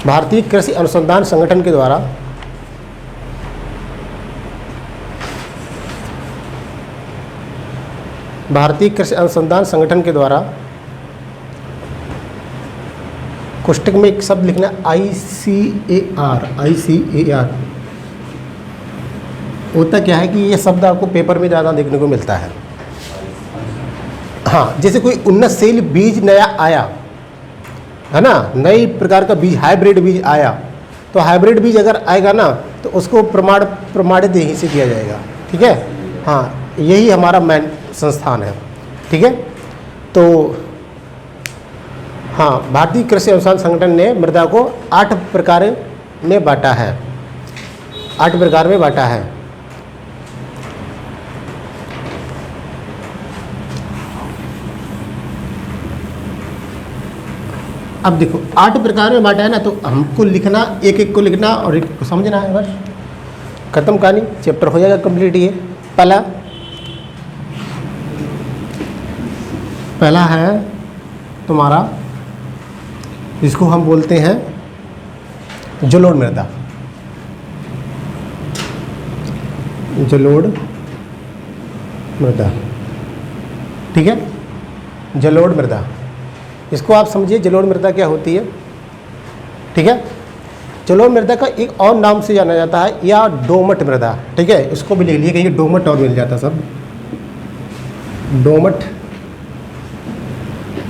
भारतीय कृषि अनुसंधान संगठन के द्वारा भारतीय कृषि अनुसंधान संगठन के द्वारा, कोष्टक में एक शब्द लिखना ICAR। ICAR होता क्या है कि ये शब्द आपको पेपर में ज़्यादा देखने को मिलता है। हाँ, जैसे कोई उन्नतशील बीज नया आया है ना, नई प्रकार का बीज, हाइब्रिड बीज आया, तो हाइब्रिड बीज अगर आएगा ना तो उसको प्रमाणित यहीं से किया जाएगा। ठीक है, हाँ, यही हमारा मेन संस्थान है। ठीक है, तो हाँ, भारतीय कृषि अनुसंधान संगठन ने मृदा को 8 प्रकार में बांटा है, 8 प्रकार में बांटा है। अब देखो 8 प्रकार में बांटा है ना, तो हमको लिखना, एक एक को लिखना और एक को समझना है, बस खत्म कहानी, चैप्टर हो जाएगा कंप्लीट। ये पहला है तुम्हारा, जिसको हम बोलते हैं जलोढ़ मृदा। जलोढ़ मृदा, ठीक है, जलोढ़ मृदा, इसको आप समझिए जलोढ़ मृदा क्या होती है। ठीक है, जलोढ़ मृदा का एक और नाम से जाना जाता है या दोमट मृदा। ठीक है, इसको भी लिख लिए कहीं दोमट और मिल जाता सब, दोमट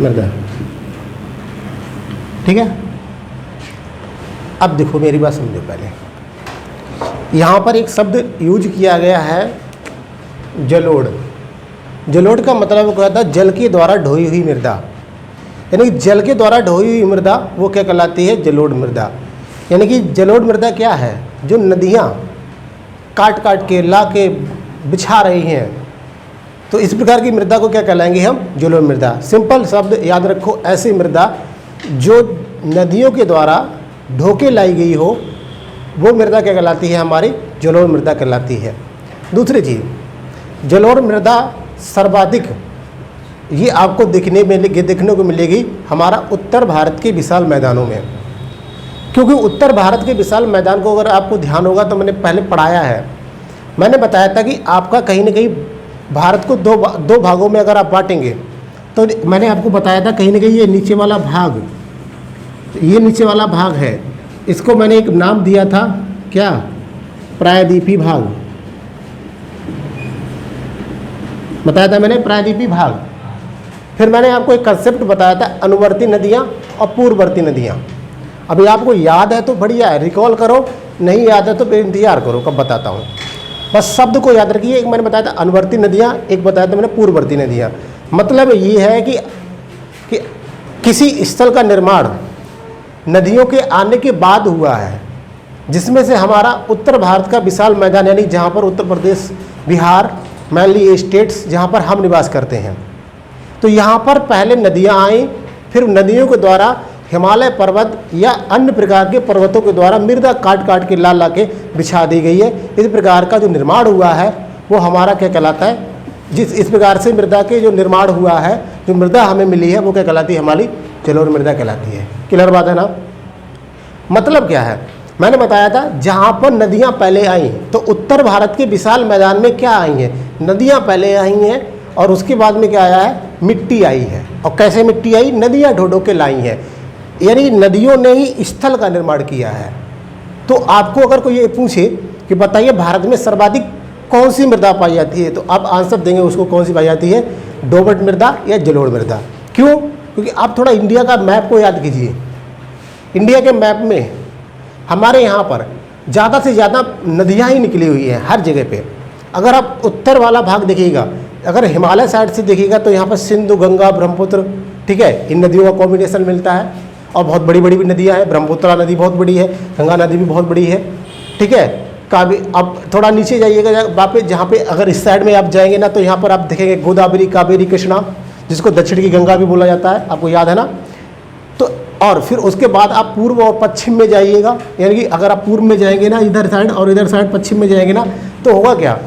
मृदा। ठीक है, अब देखो मेरी बात समझो पहले। यहाँ पर एक शब्द यूज किया गया है जलोढ़। जलोढ़ का मतलब क्या होता है, जल के द्वारा ढोई हुई मृदा, यानी जल के द्वारा ढोई हुई मृदा वो क्या कहलाती है, जलोढ़ मृदा। यानी कि जलोढ़ मृदा क्या है, जो नदियाँ काट काट के ला के बिछा रही हैं, तो इस प्रकार की मृदा को क्या कहलाएंगे हम, जलोढ़ मृदा। सिंपल शब्द याद रखो, ऐसी मृदा जो नदियों के द्वारा ढोके लाई गई हो, वो मृदा क्या कहलाती है, हमारी जलोढ़ मृदा कहलाती है। दूसरी चीज़, जलोढ़ मृदा सर्वाधिक ये आपको देखने को मिलेगी हमारा उत्तर भारत के विशाल मैदानों में, क्योंकि उत्तर भारत के विशाल मैदान को अगर आपको ध्यान होगा तो मैंने पहले पढ़ाया है, मैंने बताया था कि आपका कहीं ना कहीं भारत को दो भागों में अगर आप बांटेंगे तो मैंने आपको बताया था कहीं ना कहीं ये नीचे वाला भाग, ये नीचे वाला भाग है, इसको मैंने एक नाम दिया था क्या, प्रायद्वीपीय भाग बताया था मैंने, प्रायद्वीपीय भाग। फिर मैंने आपको एक कंसेप्ट बताया था अनुवर्ती नदियाँ और पूर्ववर्ती नदियाँ। अभी आपको याद है तो बढ़िया है, रिकॉल करो, नहीं याद है तो फिर इंतजार करो कब बताता हूँ। बस शब्द को याद रखिए, एक मैंने बताया था अनुवर्ती नदियाँ, एक बताया था मैंने पूर्ववर्ती नदियाँ। मतलब ये है कि किसी स्थल का निर्माण नदियों के आने के बाद हुआ है, जिसमें से हमारा उत्तर भारत का विशाल मैदान, यानी जहाँ पर उत्तर प्रदेश, बिहार, मैनली स्टेट्स जहाँ पर हम निवास करते हैं, तो यहाँ पर पहले नदियाँ आई, फिर नदियों के द्वारा हिमालय पर्वत या अन्य प्रकार के पर्वतों के द्वारा मृदा काट काट के ला के बिछा दी गई है। इस प्रकार का जो निर्माण हुआ है वो हमारा क्या कहलाता है, इस प्रकार से मृदा के जो निर्माण हुआ है, जो मृदा हमें मिली है वो क्या कहलाती है, हमारी जलोढ़ मृदा कहलाती है। क्लियर बात है ना। मतलब क्या है, मैंने बताया था जहाँ पर नदियाँ पहले आई, तो उत्तर भारत के विशाल मैदान में क्या आई हैं, नदियाँ पहले आई हैं, और उसके बाद में क्या आया है, मिट्टी आई है। और कैसे मिट्टी आई, नदियाँ ढो ढो के लाई हैं, यानी नदियों ने ही स्थल का निर्माण किया है। तो आपको अगर कोई ये पूछे कि बताइए भारत में सर्वाधिक कौन सी मृदा पाई जाती है, तो आप आंसर देंगे उसको कौन सी पाई जाती है, दोमट मृदा या जलोढ़ मृदा। क्यों, क्योंकि आप थोड़ा इंडिया का मैप को याद कीजिए। इंडिया के मैप में हमारे यहाँ पर ज़्यादा से ज़्यादा नदियाँ ही निकली हुई हैं हर जगह पे। अगर आप उत्तर वाला भाग देखिएगा, अगर हिमालय साइड से देखिएगा तो यहाँ पर सिंधु, गंगा, ब्रह्मपुत्र, ठीक है, इन नदियों का कॉम्बिनेशन मिलता है। और बहुत बड़ी बड़ी भी नदियाँ हैं, ब्रह्मपुत्र नदी बहुत बड़ी है, गंगा नदी भी बहुत बड़ी है, ठीक है। अब थोड़ा नीचे जाइएगा वापस, जहाँ पे अगर इस साइड में आप जाएंगे ना तो यहाँ पर आप देखेंगे गोदावरी, कावेरी, कृष्णा, जिसको दक्षिण की गंगा भी बोला जाता है, आपको याद है ना। तो और फिर उसके बाद आप पूर्व और पश्चिम में जाइएगा, यानी कि अगर आप पूर्व में जाएंगे ना इधर साइड, और इधर साइड पश्चिम में जाएंगे ना, तो होगा क्या,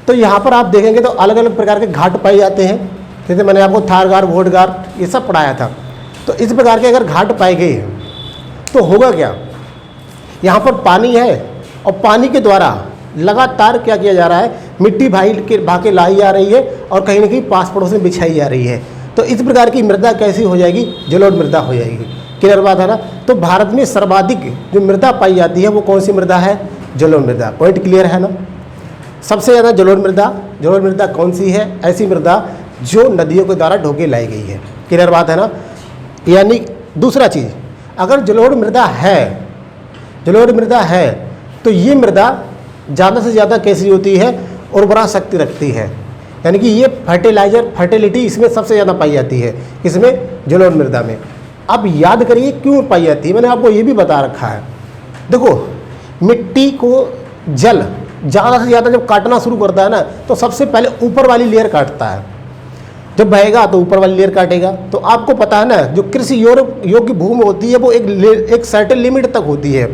तो यहाँ पर आप देखेंगे तो अलग अलग प्रकार के घाट पाए जाते हैं। जैसे मैंने आपको थारगार, भोटगार ये सब पढ़ाया था। तो इस प्रकार के अगर घाट पाए गए तो होगा क्या, यहाँ पर पानी है और पानी के द्वारा लगातार क्या किया जा रहा है, मिट्टी भाके लाई जा रही है और कहीं ना कहीं पास पड़ोस में बिछाई जा रही है। तो इस प्रकार की मृदा कैसी हो जाएगी, जलोढ़ मृदा हो जाएगी। क्लियर बात है ना। तो भारत में सर्वाधिक जो मृदा पाई जाती है वो कौन सी मृदा है, जलोढ़ मृदा। पॉइंट क्लियर है ना। सबसे ज़्यादा जलोढ़ मृदा कौन सी है, ऐसी मृदा जो नदियों के द्वारा ढोके लाई गई है। क्लियर बात है ना। यानी दूसरा चीज़, अगर जलोढ़ मृदा है तो ये मृदा ज़्यादा से ज़्यादा कैसी होती है, उर्वरा शक्ति रखती है, यानी कि ये फर्टिलिटी इसमें सबसे ज़्यादा पाई जाती है, इसमें जलोढ़ मृदा में। अब याद करिए क्यों पाई जाती है, मैंने आपको ये भी बता रखा है। देखो, मिट्टी को जल ज़्यादा से ज़्यादा जब काटना शुरू करता है ना, तो सबसे पहले ऊपर वाली लेयर काटता है। जब बहेगा तो ऊपर वाली लेयर काटेगा। तो आपको पता है ना, जो कृषि योग्य भूमि होती है वो एक सर्टेन लिमिट तक होती है।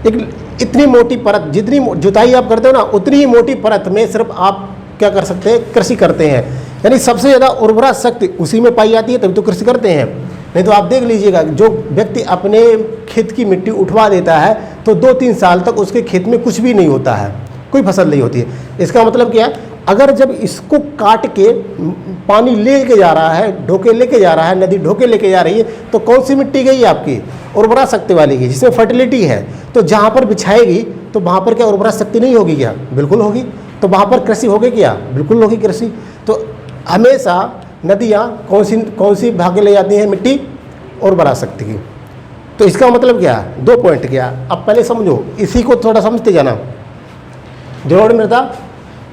एक इतनी मोटी परत, जितनी जुताई आप करते हो ना, उतनी ही मोटी परत में सिर्फ आप क्या कर सकते हैं, कृषि करते हैं। यानी सबसे ज़्यादा उर्वरा शक्ति उसी में पाई जाती है, तभी तो कृषि करते हैं। नहीं तो आप देख लीजिएगा, जो व्यक्ति अपने खेत की मिट्टी उठवा देता है तो 2-3 साल तक उसके खेत में कुछ भी नहीं होता है, कोई फसल नहीं होती है। इसका मतलब क्या है, अगर जब इसको काट के पानी लेके जा रहा है, ढोके लेके जा रहा है, नदी ढोके लेके जा रही है, तो कौन सी मिट्टी गई आपकी, उर्वरा शक्ति वाली की, जिसमें फर्टिलिटी है। तो जहाँ पर बिछाएगी तो वहाँ पर क्या उर्वरा शक्ति नहीं होगी क्या, बिल्कुल होगी। तो वहाँ पर कृषि होगी क्या, बिल्कुल होगी कृषि। तो हमेशा नदियाँ कौन सी भागे ले जाती हैं, मिट्टी उर्वरा शक्ति की। तो इसका मतलब क्या, 2 पॉइंट क्या। अब पहले समझो, इसी को थोड़ा समझते जाना। जलोढ़ मृदा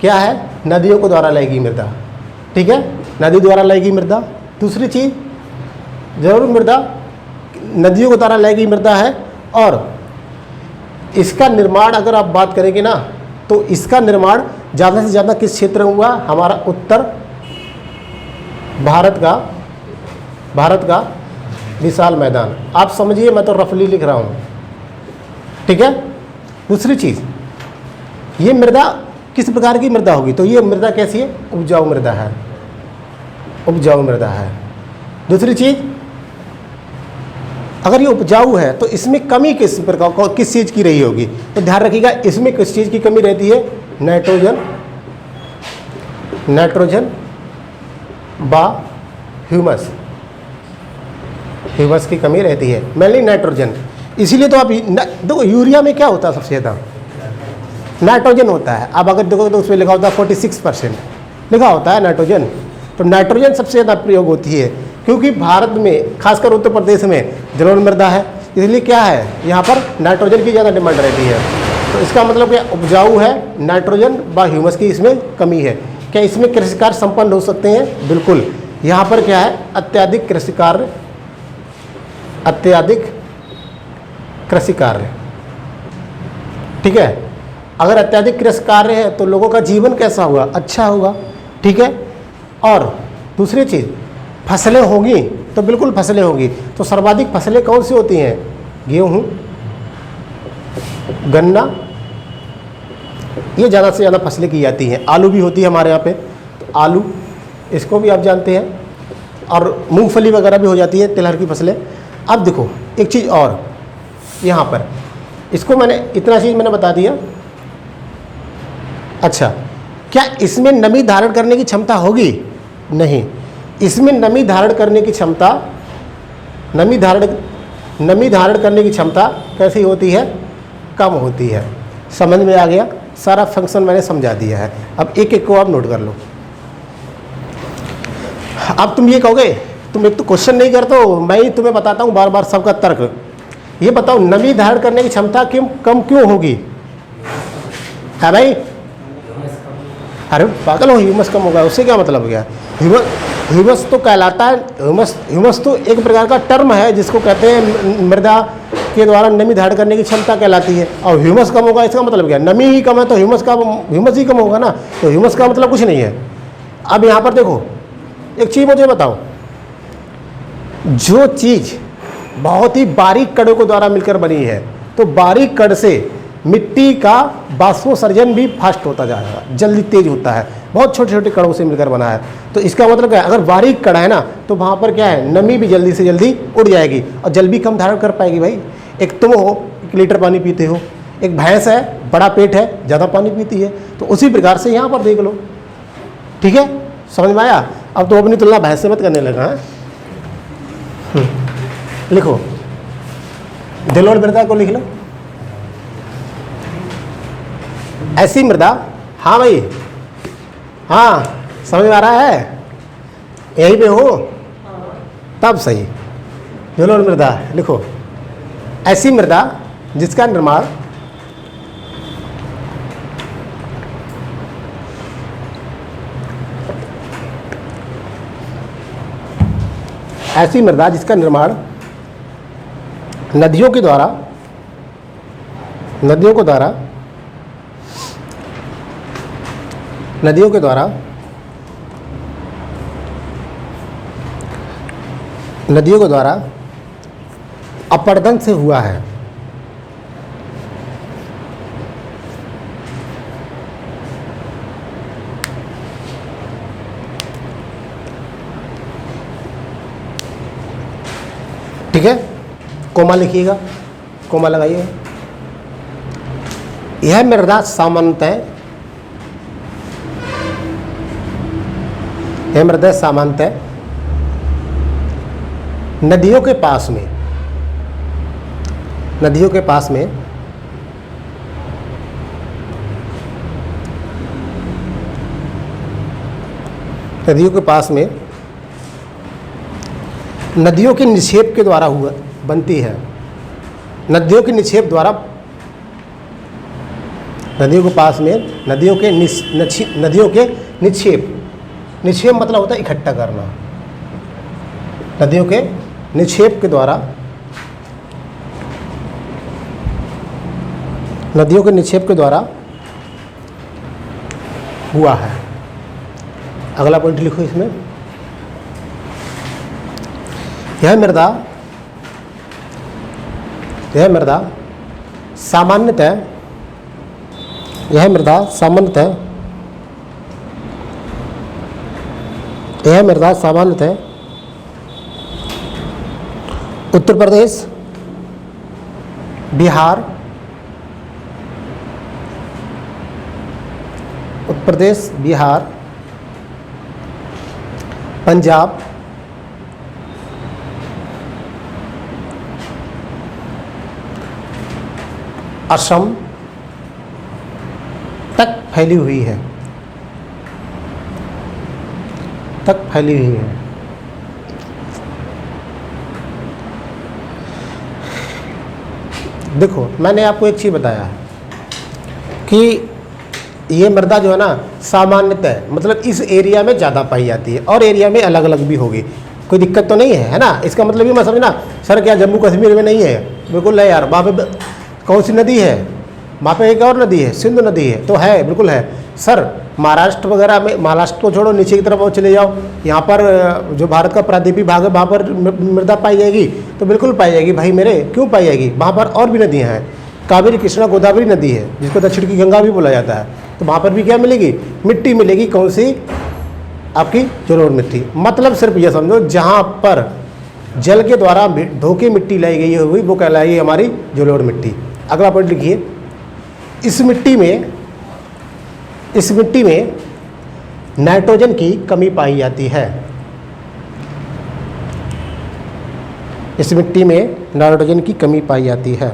क्या है, नदियों को द्वारा लाई गई मृदा, ठीक है, नदी द्वारा लाई गई मृदा। दूसरी चीज़, जलोढ़ मृदा नदियों के द्वारा लाई गई मृदा है। और इसका निर्माण अगर आप बात करेंगे ना, तो इसका निर्माण ज़्यादा से ज़्यादा किस क्षेत्र में हुआ, हमारा उत्तर भारत का विशाल मैदान। आप समझिए, मैं तो रफली लिख रहा हूँ, ठीक है। दूसरी चीज़, ये मृदा किस प्रकार की मृदा होगी, तो ये मृदा कैसी है, उपजाऊ मृदा है, उपजाऊ मृदा है। दूसरी चीज़, अगर ये उपजाऊ है तो इसमें कमी किस प्रकार, किस चीज़ की रही होगी, तो ध्यान रखिएगा, इसमें किस चीज़ की कमी रहती है, नाइट्रोजन व ह्यूमस की कमी रहती है, मेनली नाइट्रोजन। इसीलिए तो आप देखो यूरिया में क्या होता है सबसे ज़्यादा, नाइट्रोजन होता है। अब अगर देखो तो उसमें लिखा होता है 46% लिखा होता है नाइट्रोजन। तो नाइट्रोजन सबसे ज़्यादा प्रयोग होती है, क्योंकि भारत में खासकर उत्तर प्रदेश में जलोढ़ मृदा है, इसलिए क्या है यहाँ पर नाइट्रोजन की ज़्यादा डिमांड रहती है। तो इसका मतलब क्या उपजाऊ है, नाइट्रोजन व ह्यूमस की इसमें कमी है। क्या इसमें कृषि कार्य संपन्न हो सकते हैं? बिल्कुल। यहाँ पर क्या है, अत्यधिक कृषि कार्य, ठीक है। अगर अत्यधिक कृषि कार्य है तो लोगों का जीवन कैसा होगा? अच्छा होगा, ठीक है। और दूसरी चीज़, फसलें होंगी तो बिल्कुल फसलें होंगी। तो सर्वाधिक फसलें कौन सी होती हैं? गेहूँ, गन्ना, ये ज़्यादा से ज़्यादा फसलें की जाती हैं। आलू भी होती है हमारे यहाँ पे, तो आलू इसको भी आप जानते हैं, और मूंगफली वगैरह भी हो जाती है, तिलहन की फसलें। अब देखो एक चीज़ और यहाँ पर, इसको मैंने इतना चीज़ मैंने बता दिया। अच्छा, क्या इसमें नमी धारण करने की क्षमता होगी? नहीं। इसमें नमी धारण करने की क्षमता, नमी धारण करने की क्षमता कैसी होती है? कम होती है। समझ में आ गया? सारा फंक्शन मैंने समझा दिया है। अब एक एक को आप नोट कर लो। अब तुम ये कहोगे, तुम एक तो क्वेश्चन नहीं करते हो, मैं ही तुम्हें बताता हूँ बार बार सबका तर्क। ये बताओ, नमी धारण करने की क्षमता कम क्यों होगी? है भाई? अरे पागल हो, ह्यूमस कम होगा, उससे क्या मतलब हो गया? ह्यूमस तो कहलाता है, ह्यूमस तो एक प्रकार का टर्म है जिसको कहते हैं मृदा के द्वारा नमी धारण करने की क्षमता कहलाती है। और ह्यूमस कम होगा, इसका मतलब क्या? नमी ही कम है तो ह्यूमस ही कम होगा ना। तो ह्यूमस का मतलब कुछ नहीं है। अब यहाँ पर देखो, एक चीज़ मुझे बताओ, जो चीज़ बहुत ही बारीक कणों के द्वारा मिलकर बनी है, तो बारीक कण से मिट्टी का वाष्पोत्सर्जन भी फास्ट होता जाएगा, जल्दी तेज होता है। बहुत छोटे छोटे कणों से मिलकर बना है, तो इसका मतलब क्या है? अगर बारीक कण है ना, तो वहाँ पर क्या है, नमी भी जल्दी से जल्दी उड़ जाएगी और जल भी कम धारण कर पाएगी। भाई, एक तुम हो 1 लीटर पानी पीते हो, एक भैंस है बड़ा पेट है, ज़्यादा पानी पीती है। तो उसी प्रकार से यहाँ पर देख लो, ठीक है। समझ में आया? अब तो अपनी तुलना भैंस से मत करने लगा है। लिखो, जलोढ़ मृदा को लिख लो। ऐसी मृदा, हाँ भाई, हाँ समझ में आ रहा है? यहीं पे हो तब सही। जलोढ़ मृदा लिखो, ऐसी मृदा जिसका निर्माण नदियों के द्वारा नदियों के द्वारा अपरदन से हुआ है। ठीक है, कोमा लिखिएगा, कोमा लगाइए। यह मृदा सामान्यतः नदियों के पास में नदियों के पास में नदियों के निक्षेप के द्वारा बनती है। नदियों के निक्षेप द्वारा, नदियों के पास में नदियों के निक्षेप मतलब होता है इकट्ठा करना। नदियों के निक्षेप के द्वारा हुआ है। अगला पॉइंट लिखो इसमें, यह मृदा सामान्यतः उत्तर प्रदेश, बिहार, पंजाब, असम तक फैली हुई है, तक फैली हुई है। देखो मैंने आपको एक चीज़ बताया कि ये मृदा जो है ना सामान्यतः मतलब इस एरिया में ज़्यादा पाई जाती है और एरिया में अलग अलग भी होगी, कोई दिक्कत तो नहीं है ना। इसका मतलब ये मत समझना सर क्या जम्मू कश्मीर में नहीं है, बिल्कुल है यार। वहाँ पे कौन सी नदी है, वहाँ पे एक और नदी है, सिंधु नदी है, तो है बिल्कुल है सर। महाराष्ट्र वगैरह में, महाराष्ट्र को छोड़ो नीचे की तरफ और चले जाओ, यहाँ पर जो भारत का प्रायद्वीपीय भाग है वहाँ पर मृदा पाई जाएगी, तो बिल्कुल पाई जाएगी भाई मेरे, क्यों पाई जाएगी। वहाँ पर और भी नदियाँ हैं, कावेरी कृष्णा गोदावरी नदी है जिसको दक्षिण की गंगा भी बोला जाता है, तो वहाँ पर भी क्या मिलेगी, मिट्टी मिलेगी। कौन सी, आपकी जलोढ़ मिट्टी। मतलब सिर्फ ये समझो जहाँ पर जल के द्वारा धोके मिट्टी लाई गई हुई वो कहलाएगी हमारी जलोढ़ मिट्टी। अगला पॉइंट लिखिए, इस मिट्टी में नाइट्रोजन की कमी पाई जाती है। इस मिट्टी में नाइट्रोजन की कमी पाई जाती है।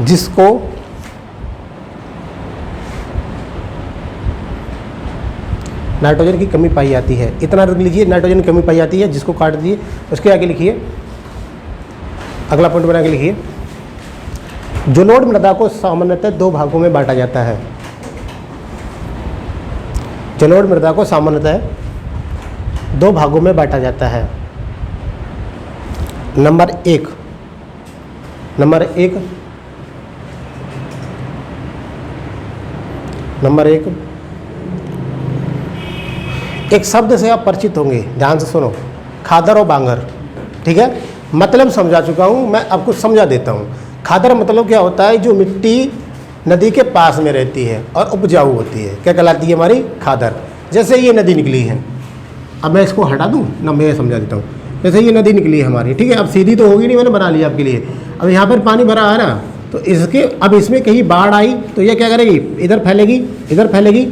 जिसको नाइट्रोजन की कमी पाई जाती है, इतना रख लीजिए, नाइट्रोजन की कमी पाई जाती है, जिसको काट दीजिए। उसके आगे लिखिए, अगला पॉइंट बना के लिखिए, जलोढ़ मृदा को सामान्यतः दो भागों में बांटा जाता है। जलोढ़ मृदा को सामान्यतः दो भागों में बांटा जाता है। नंबर एक एक शब्द से आप परिचित होंगे, ध्यान से सुनो, खादर और बांगर। ठीक है, मतलब समझा चुका हूँ मैं, आपको समझा देता हूँ। खादर मतलब क्या होता है, जो मिट्टी नदी के पास में रहती है और उपजाऊ होती है, क्या कहलाती है हमारी, खादर। जैसे ये नदी निकली है, अब मैं इसको हटा दूँ ना, मैं समझा देता हूँ। जैसे ये नदी निकली है हमारी, ठीक है, अब सीधी तो होगी नहीं, मैंने बना लिया आपके लिए। अब यहाँ पर पानी भरा आ रहा, तो इसके अब इसमें कहीं बाढ़ आई तो ये क्या करेगी, इधर फैलेगी, इधर फैलेगी।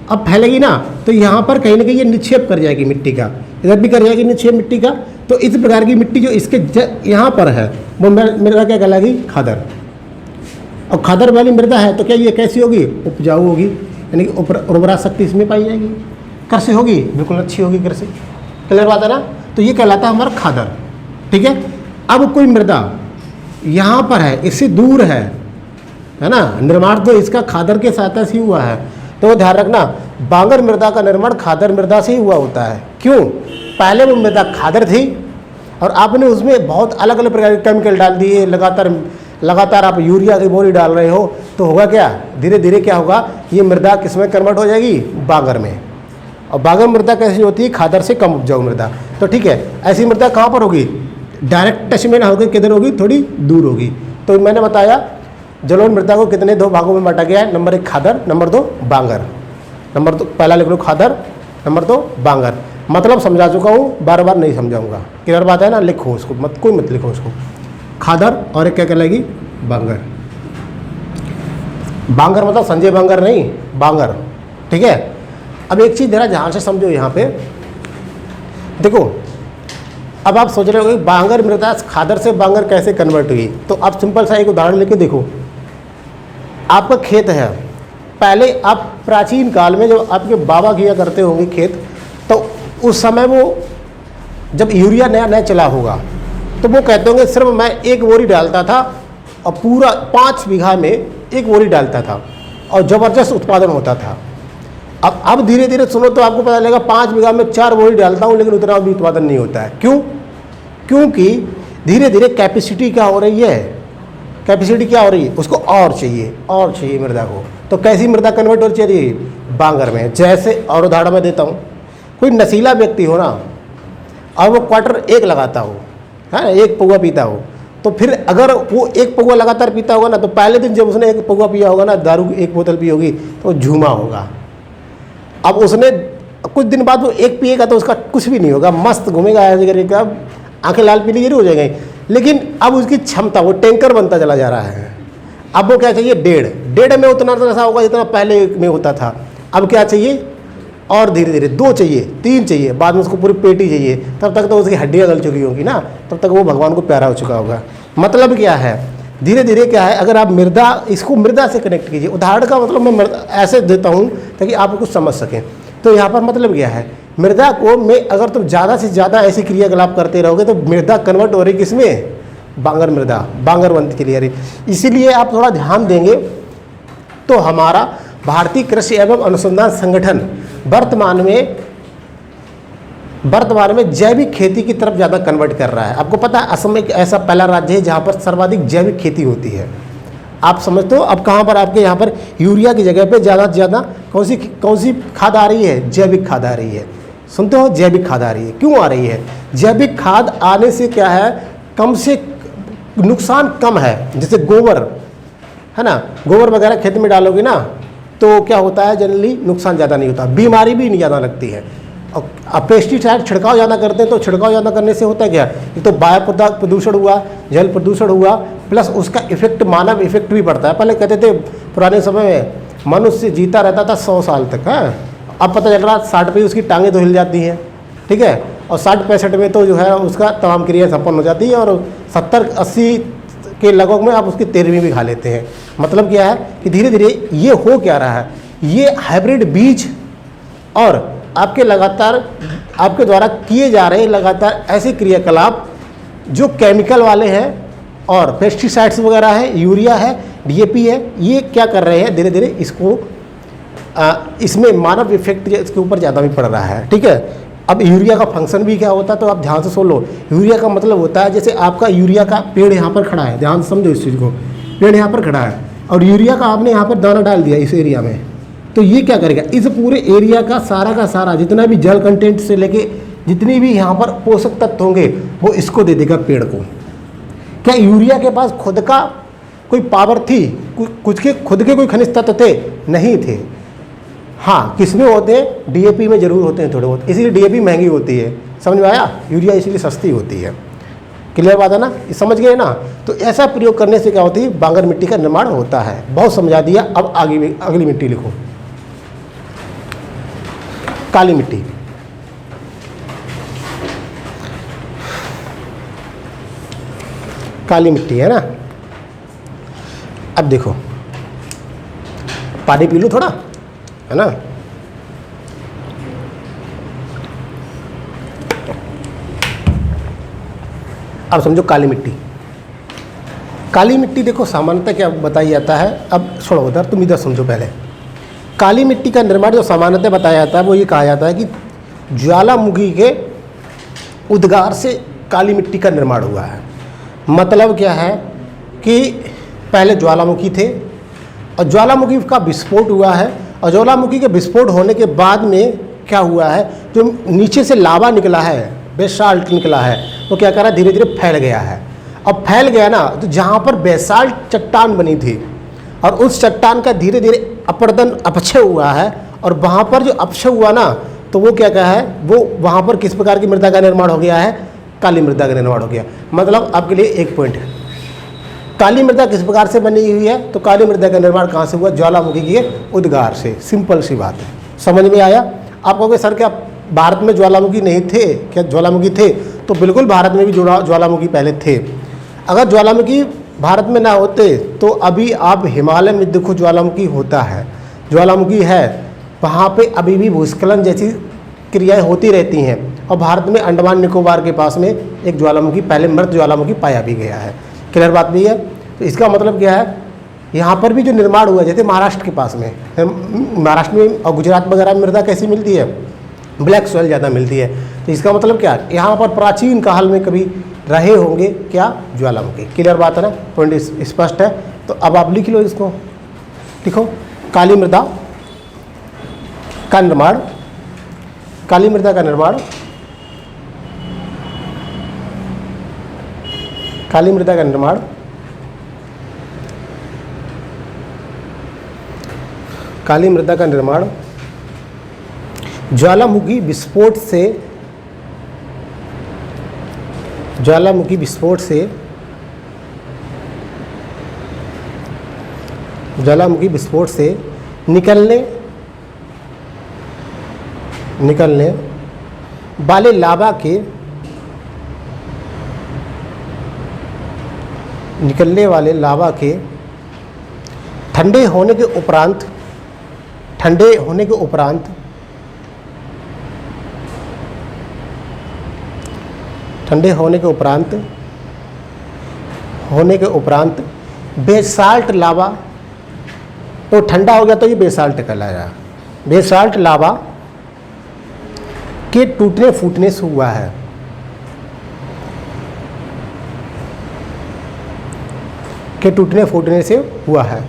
अब फैलेगी ना, तो यहाँ पर कहीं ना कहीं ये निक्षेप कर जाएगी मिट्टी का, इधर भी कर जाएगी निक्षेप मिट्टी का। तो इस प्रकार की मिट्टी जो इसके यहाँ पर है वो मृदा क्या कहलाएगी, खादर। और खादर वाली मृदा है तो क्या ये कैसी होगी, उपजाऊ होगी, यानी कि उर्वरा शक्ति इसमें पाई जाएगी। कृषि होगी, बिल्कुल अच्छी होगी कृषि। क्लियर बात है ना, तो ये कहलाता है हमारा खादर। ठीक है, अब कोई मृदा यहाँ पर है, इससे दूर है ना, निर्माण तो इसका खादर के सहायता से ही हुआ है। तो ध्यान रखना, बांगर मृदा का निर्माण खादर मृदा से ही हुआ होता है। क्यों, पहले वो मृदा खादर थी और आपने उसमें बहुत अलग अलग प्रकार के केमिकल डाल दिए, लगातार आप यूरिया की बोरी डाल रहे हो, तो होगा क्या, धीरे धीरे क्या होगा, ये मृदा किस में कन्वर्ट हो जाएगी, बांगर में। और बांगर मृदा कैसी होती है, खादर से कम उपजाऊ मृदा। तो ठीक है, ऐसी मृदा कहाँ पर होगी, डायरेक्ट टच में ना होगी, किधर होगी, थोड़ी दूर होगी। तो मैंने बताया जलोढ़ मृदा को कितने दो भागों में बांटा गया है, नंबर 1 खादर, नंबर 2 बांगर। नंबर 2 पहला लिख लो खादर, नंबर 2 बांगर। मतलब समझा चुका हूँ, बार बार नहीं समझाऊंगा। क्लियर बात है ना, लिखो उसको, मत लिखो उसको, खादर और एक क्या कहलाएगी, बांगर। बांगर मतलब संजय बांगर नहीं, बांगर। ठीक है, अब एक चीज़ जरा ध्यान से समझो, यहाँ पे देखो, अब आप सोच रहे हो कि बांगर मृदा खादर से बांगर कैसे कन्वर्ट हुई। तो आप सिंपल सा एक उदाहरण लेके देखो, आपका खेत है, पहले आप प्राचीन काल में जब आपके बाबा किया करते होंगे खेत, तो उस समय वो जब यूरिया नया चला होगा, तो वो कहते होंगे सिर्फ मैं 1 बोरी डालता था और पूरा 5 बीघा में 1 बोरी डालता था और ज़बरदस्त उत्पादन होता था। अब धीरे धीरे सुनो तो आपको पता लगेगा 5 बीघा में 4 बोरी डालता हूँ, लेकिन उतना भी उत्पादन नहीं होता है। क्यों, क्योंकि धीरे धीरे कैपेसिटी क्या हो रही है, कैपेसिटी क्या हो रही है, उसको और चाहिए मृदा को। तो कैसी मृदा कन्वर्ट हो चाहिए, बांगर में। जैसे और उदाहरण मैं देता हूँ, कोई नशीला व्यक्ति हो ना और वो क्वार्टर 1 लगाता हो, है 1 पौवा पीता हो, तो फिर अगर वो 1 पौवा लगातार पीता होगा ना, तो पहले दिन जब उसने 1 पौवा पिया होगा ना, दारू 1 बोतल पी होगी, तो झूमा होगा। अब उसने कुछ दिन बाद वो 1 पिएगा तो उसका कुछ भी नहीं होगा, मस्त घूमेगा, ऐसे करेगा, आंखें लाल पीली जरूर हो जाएंगी। लेकिन अब उसकी क्षमता, वो टैंकर बनता चला जा रहा है। अब वो क्या चाहिए, 1.5 में उतना नशा होगा जितना पहले में होता था। अब क्या चाहिए, और धीरे धीरे 2 चाहिए, 3 चाहिए, बाद में उसको पूरी पेटी चाहिए, तब तक तो उसकी हड्डियाँ गल चुकी होंगी ना, तब तक वो भगवान को प्यारा हो चुका होगा। मतलब क्या है, धीरे धीरे क्या है, अगर आप मृदा, इसको मृदा से कनेक्ट कीजिए। उदाहरण का मतलब मैं ऐसे देता हूँ ताकि आप कुछ समझ सकें। तो यहाँ पर मतलब क्या है, मृदा को में अगर तुम ज़्यादा से ज़्यादा ऐसे क्रियाकलाप करते रहोगे तो मृदा कन्वर्ट हो रही किसमें, बांगर मृदा, बांगर बनती चली आ रही। इसीलिए आप थोड़ा ध्यान देंगे तो हमारा भारतीय कृषि एवं अनुसंधान संगठन वर्तमान में जैविक खेती की तरफ ज़्यादा कन्वर्ट कर रहा है। आपको पता है असम एक ऐसा पहला राज्य है जहाँ पर सर्वाधिक जैविक खेती होती है। आप समझते हो अब कहाँ पर आपके यहाँ पर यूरिया की जगह पे ज़्यादा से ज़्यादा कौन सी खाद आ रही है, जैविक खाद आ रही है। सुनते हो, जैविक खाद आ रही है। क्यों आ रही है? जैविक खाद आने से क्या है, कम से नुकसान कम है। जैसे गोबर है ना, गोबर वगैरह खेत में डालोगे ना तो क्या होता है, जनरली नुकसान ज़्यादा नहीं होता, बीमारी भी नहीं ज़्यादा लगती है। अब पेस्टिसाइड छिड़काव ज़्यादा करते हैं तो छिड़काव ज़्यादा करने से होता है क्या, एक तो वायु प्रदूषण हुआ, जल प्रदूषण हुआ, प्लस उसका इफेक्ट, मानव इफेक्ट भी पड़ता है। पहले कहते थे पुराने समय में मनुष्य जीता रहता था 100 साल तक है, अब पता चल रहा 60 पे उसकी टांगें तो हिल जाती हैं, ठीक है, और 60-65 में तो जो है उसका तमाम क्रिया संपन्न हो जाती है, और 70-80 के लगभग में आप उसकी 13वीं भी खा लेते हैं। मतलब क्या है कि धीरे धीरे ये हो क्या रहा है, ये हाइब्रिड बीज और आपके लगातार आपके द्वारा किए जा रहे लगातार ऐसे क्रियाकलाप जो केमिकल वाले हैं और पेस्टिसाइड्स वगैरह है, यूरिया है, डीएपी है, ये क्या कर रहे हैं, धीरे धीरे इसको इसमें मानव इफेक्ट इसके ऊपर ज़्यादा भी पड़ रहा है। ठीक है, अब यूरिया का फंक्शन भी क्या होता है तो आप ध्यान से सुन लो। यूरिया का मतलब होता है, जैसे आपका यूरिया का पेड़ यहाँ पर खड़ा है, ध्यान से समझो इस चीज़ को, पेड़ यहाँ पर खड़ा है और यूरिया का आपने यहाँ पर दाना डाल दिया इस एरिया में, तो ये क्या करेगा, इस पूरे एरिया का सारा जितना भी जल कंटेंट से लेके जितनी भी यहाँ पर पोषक तत्व होंगे वो इसको दे देगा पेड़ को। क्या यूरिया के पास खुद का कोई पावर थी, कुछ के खुद के कोई खनिज तत्व थे? नहीं थे। हाँ, किसमें होते हैं, डीएपी में जरूर होते हैं थोड़े बहुत, इसीलिए डीएपी महंगी होती है। समझ में आया, यूरिया इसीलिए सस्ती होती है। क्लियर बात है ना, समझ गए ना। तो ऐसा प्रयोग करने से क्या होती है, बांगर मिट्टी का निर्माण होता है। बहुत समझा दिया, अब आगे अगली मिट्टी लिखो, काली मिट्टी। काली मिट्टी है ना। अब देखो, पानी पी लो थोड़ा, है ना। अब समझो काली मिट्टी। काली मिट्टी देखो सामान्यतः क्या बताया जाता है, अब छोड़ो उधर, तुम इधर समझो पहले। काली मिट्टी का निर्माण जो सामान्यतः बताया जाता है वो ये कहा जाता है कि ज्वालामुखी के उद्गार से काली मिट्टी का निर्माण हुआ है। मतलब क्या है कि पहले ज्वालामुखी थे और ज्वालामुखी का विस्फोट हुआ है, और ज्वालामुखी के विस्फोट होने के बाद में क्या हुआ है, जो नीचे से लावा निकला है, बेसाल्ट निकला है, वो क्या कर रहा है, धीरे धीरे फैल गया है। अब फैल गया ना, तो जहाँ पर बेसाल्ट चट्टान बनी थी और उस चट्टान का धीरे धीरे अपर्दन अपक्षय हुआ है, और वहाँ पर जो अपक्षय हुआ ना, तो वो क्या कहा है, वो वहाँ पर किस प्रकार की मृदा का निर्माण हो गया है, काली मृदा का निर्माण हो गया। मतलब आपके लिए एक पॉइंट है, काली मृदा किस प्रकार से बनी हुई है, तो काली मृदा का निर्माण कहाँ से हुआ, ज्वालामुखी के उद्गार से। सिंपल सी बात है, समझ में आया। आप कहोगे सर क्या भारत में ज्वालामुखी नहीं थे, क्या ज्वालामुखी थे? तो बिल्कुल भारत में भी ज्वालामुखी पहले थे। अगर ज्वालामुखी भारत में ना होते तो अभी आप हिमालय में देखो ज्वालामुखी होता है, ज्वालामुखी है, वहाँ पे अभी भी भूस्खलन जैसी क्रियाएं होती रहती हैं। और भारत में अंडमान निकोबार के पास में एक ज्वालामुखी, पहले मृत ज्वालामुखी पाया भी गया है। क्लियर बात भी है। तो इसका मतलब क्या है, यहाँ पर भी जो निर्माण हुआ, जैसे महाराष्ट्र के पास में, महाराष्ट्र में और गुजरात वगैरह में मृदा कैसी मिलती है, ब्लैक सॉइल ज़्यादा मिलती है। तो इसका मतलब क्या, यहाँ पर प्राचीन काल में कभी रहे होंगे क्या, ज्वालामुखी। क्लियर बात है ना, पॉइंट स्पष्ट है। तो अब आप लिख लो इसको, लिखो काली मृदा का निर्माण, काली मृदा का निर्माण, काली मृदा का निर्माण काली मृदा का निर्माण ज्वालामुखी विस्फोट से, ज्वालामुखी विस्फोट से, ज्वालामुखी विस्फोट से निकलने निकलने वाले लावा के निकलने वाले लावा के ठंडे होने के उपरांत ठंडे होने के उपरांत ठंडे होने के उपरांत बेसाल्ट लावा, तो ठंडा हो गया तो ये बेसाल्ट कहलाया। बेसाल्ट लावा के टूटने फूटने से हुआ है। के टूटने फूटने से हुआ है।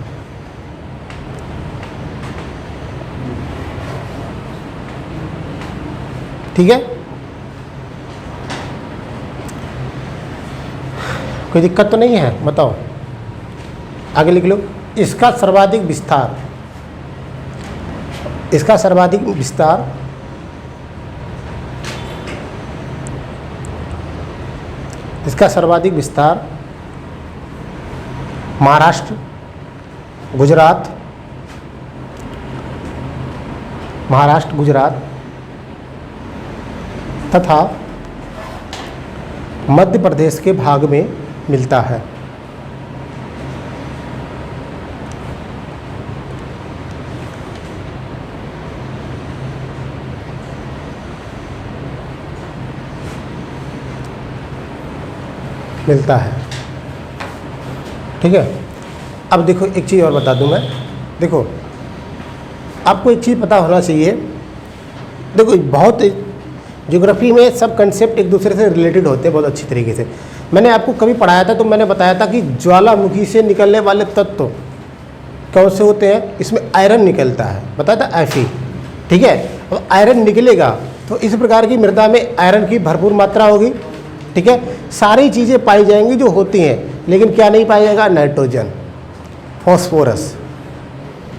ठीक है, कोई दिक्कत तो नहीं है? बताओ, आगे लिख लो। इसका सर्वाधिक विस्तार, इसका सर्वाधिक विस्तार इसका सर्वाधिक विस्तार महाराष्ट्र, गुजरात, तथा मध्य प्रदेश के भाग में मिलता है। ठीक है। अब देखो एक चीज़ और बता दूं मैं। देखो, आपको एक चीज़ पता होना चाहिए। देखो, बहुत ज्योग्राफी में सब कंसेप्ट एक दूसरे से रिलेटेड होते हैं बहुत अच्छी तरीके से। मैंने आपको कभी पढ़ाया था तो मैंने बताया था कि ज्वालामुखी से निकलने वाले तत्व कौन से होते हैं। इसमें आयरन निकलता है, बताया था Fe। ठीक है, अब आयरन निकलेगा तो इस प्रकार की मृदा में आयरन की भरपूर मात्रा होगी। ठीक है, सारी चीज़ें पाई जाएंगी जो होती हैं, लेकिन क्या नहीं पाया जाएगा? Nitrogen, phosphorus.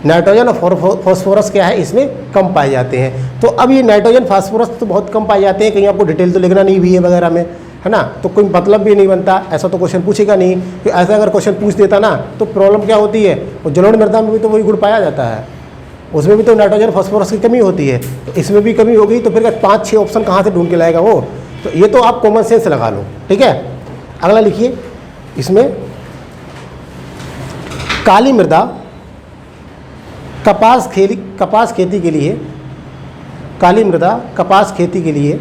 नाइट्रोजन और फॉस्फोरस क्या है, इसमें कम पाए जाते हैं। तो अब ये नाइट्रोजन फास्फोरस तो बहुत कम पाए जाते हैं, कहीं आपको डिटेल तो लिखना नहीं भी है वगैरह में, है ना, तो कोई मतलब भी नहीं बनता। ऐसा तो क्वेश्चन पूछेगा नहीं, तो ऐसा अगर क्वेश्चन पूछ देता ना तो प्रॉब्लम क्या होती है, वो जलोढ़ मृदा में भी तो वही गुण पाया जाता है, उसमें भी तो नाइट्रोजन फास्फोरस की कमी होती है, तो इसमें भी कमी होगी। तो फिर 5-6 ऑप्शन कहाँ से ढूंढ के लाएगा वो? तो ये तो आप कॉमन सेंस लगा लो। ठीक है, अगला लिखिए। इसमें काली मृदा कपास खेती के लिए, काली मृदा कपास खेती के लिए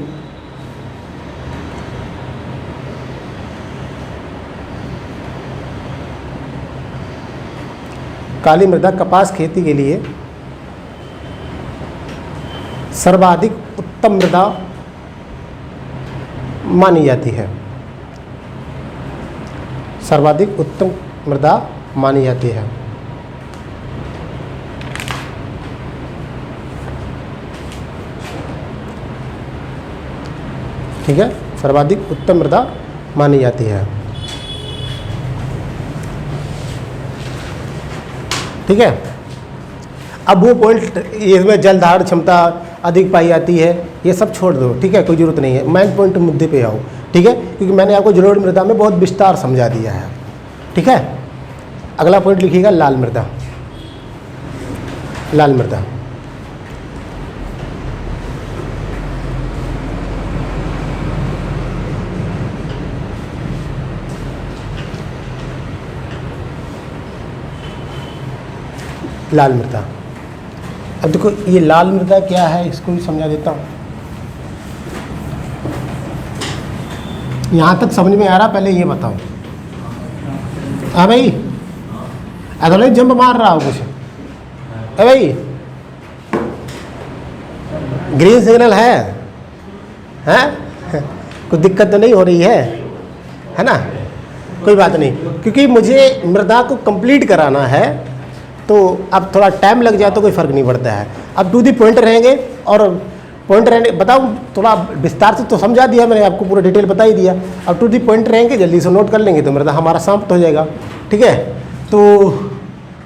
काली मृदा कपास खेती के लिए सर्वाधिक उत्तम मृदा मानी जाती है। सर्वाधिक उत्तम मृदा मानी जाती है। ठीक है, सर्वाधिक उत्तम मृदा मानी जाती है। ठीक है, अब वो पॉइंट, इसमें जलधारण क्षमता अधिक पाई जाती है, ये सब छोड़ दो। ठीक है, कोई ज़रूरत नहीं है, मेन पॉइंट मुद्दे पे आओ। ठीक है, क्योंकि मैंने आपको जलोढ़ मृदा में बहुत विस्तार समझा दिया है। ठीक है, अगला पॉइंट लिखिएगा, लाल मृदा। लाल मृदा, लाल मृदा। अब देखो, ये लाल मृदा क्या है, इसको भी समझा देता हूँ। यहाँ तक समझ में आ रहा? पहले ये बताओ। हाँ भाई, अरे जंप मार रहा हो कुछ? अरे भाई, ग्रीन सिग्नल है? कोई दिक्कत तो नहीं हो रही है ना? कोई बात नहीं, क्योंकि मुझे मृदा को कंप्लीट कराना है, तो अब थोड़ा टाइम लग जाए तो कोई फ़र्क नहीं पड़ता है। अब टू दी पॉइंट रहेंगे, और पॉइंट रहने, बताऊँ थोड़ा विस्तार से तो समझा दिया मैंने आपको, पूरा डिटेल बता ही दिया। अब टू दी पॉइंट रहेंगे, जल्दी से नोट कर लेंगे तो मृदा हमारा समाप्त हो जाएगा। ठीक है, तो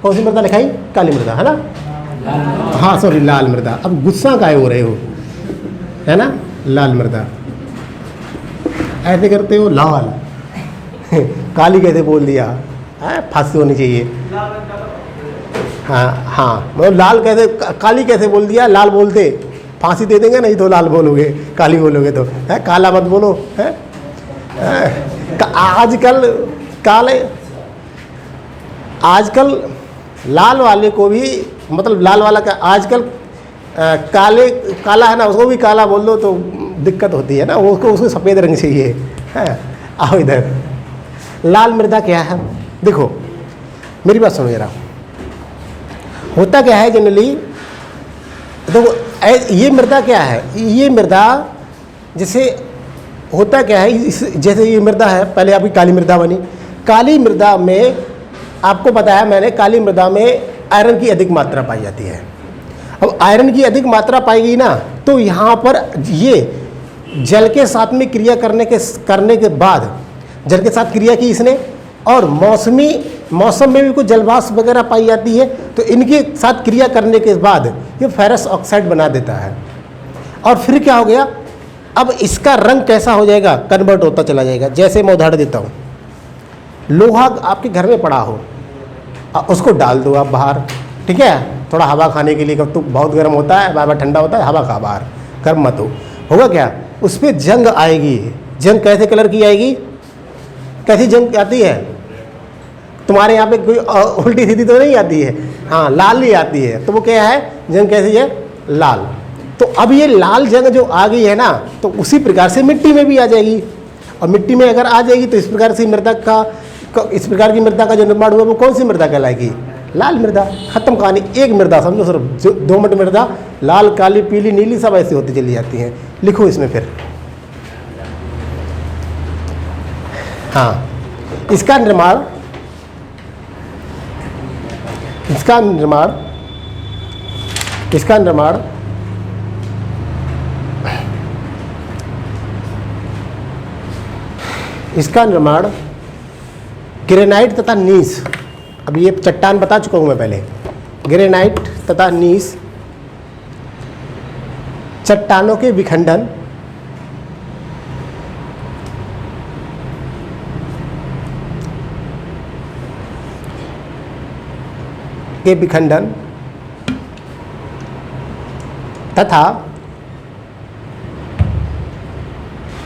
कौन सी मृदा लिखाई? काली मृदा, है ना? हाँ सॉरी, लाल मृदा। अब गुस्सा काहे हो रहे हो, है ना? लाल मृदा ऐसे करते हो, लाल काली कैसे बोल दिया? फांसी होनी चाहिए। हाँ, मतलब लाल कैसे, काली कैसे बोल दिया, लाल बोलते? फांसी दे देंगे, नहीं तो लाल बोलोगे, काली बोलोगे तो है, काला मत बोलो है। आजकल लाल वाले को भी, मतलब लाल वाला का आजकल काला है ना, उसको भी काला बोल दो तो दिक्कत होती है ना, उसको सफ़ेद रंग चाहिए है। आओ इधर, लाल मृदा क्या है? देखो मेरी बात सुनो जरा, होता क्या है जनरली, देखो ये मृदा क्या है, ये मृदा जैसे होता क्या है, जैसे ये मृदा है, पहले आपकी काली मृदा बनी, काली मृदा में आपको बताया मैंने, काली मृदा में आयरन की अधिक मात्रा पाई जाती है। अब आयरन की अधिक मात्रा पाई गई ना, तो यहाँ पर ये जल के साथ में क्रिया करने के बाद, जल के साथ क्रिया की इसने, और मौसम में भी कुछ जलवाष्प वगैरह पाई जाती है, तो इनके साथ क्रिया करने के बाद ये फेरस ऑक्साइड बना देता है। और फिर क्या हो गया, अब इसका रंग कैसा हो जाएगा, कन्वर्ट होता चला जाएगा। जैसे मैं उदाहरण देता हूँ, लोहा आपके घर में पड़ा हो, उसको डाल दो आप बाहर, ठीक है, थोड़ा हवा खाने के लिए, कब तो बहुत गर्म होता है, बार बार ठंडा होता है, हवा खा बाहर, गर्म मत होगा क्या, उस पर जंग आएगी। जंग कैसे कलर की आएगी, कैसी जंग आती है? तुम्हारे यहाँ पे कोई उल्टी सीधी तो नहीं आती है, हाँ लाल ही आती है। तो वो क्या है, जंग कैसी है, लाल। तो अब ये लाल जंग जो आ गई है ना, तो उसी प्रकार से मिट्टी में भी आ जाएगी, और मिट्टी में अगर आ जाएगी तो इस प्रकार से इस प्रकार की मृदा का जो निर्माण हुआ वो कौन सी मृदा कहलाएगी, लाल मृदा। खत्म कहानी। एक मृदा समझो सिर्फ, जो 2 मिनट मृदा, लाल काली पीली नीली सब ऐसी होती चली जाती हैं। लिखो इसमें फिर, हाँ, इसका निर्माण ग्रेनाइट तथा नीस, अब ये चट्टान बता चुका हूँ मैं पहले, ग्रेनाइट तथा नीस चट्टानों के विखंडन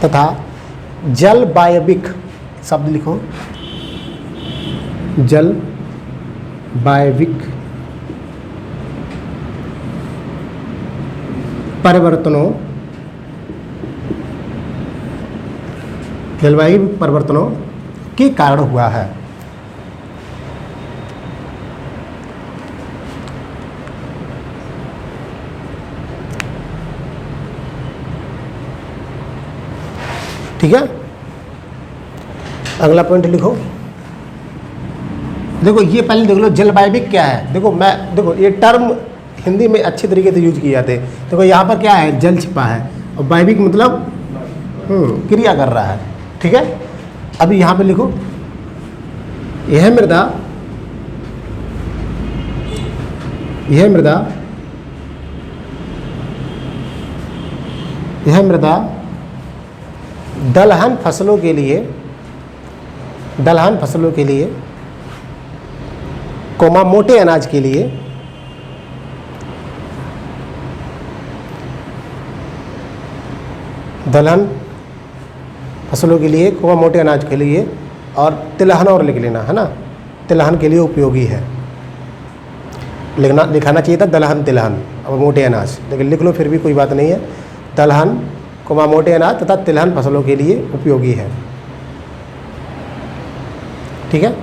तथा जलवायविक, शब्द लिखो, जलवायविक परिवर्तनों के कारण हुआ है। ठीक है, अगला पॉइंट लिखो। देखो ये पहले देख लो, जलवायविक क्या है। देखो ये टर्म हिंदी में अच्छे तरीके से यूज किए जाते हैं। देखो यहाँ पर क्या है, जल छिपा है, और वायविक मतलब क्रिया कर रहा है। ठीक है, अभी यहाँ पे लिखो, यह मृदा दलहन फसलों के लिए कोमा मोटे अनाज के लिए दलहन फसलों के लिए, कोमा मोटे अनाज के लिए, और तिलहन और लिख लेना है ना, तिलहन के लिए उपयोगी है। लिखाना चाहिए था दलहन तिलहन और मोटे अनाज, लेकिन लिख लो फिर भी कोई बात नहीं है। दलहन कोमा मोटे अनाज तथा तिलहन फसलों के लिए उपयोगी है। ठीक है,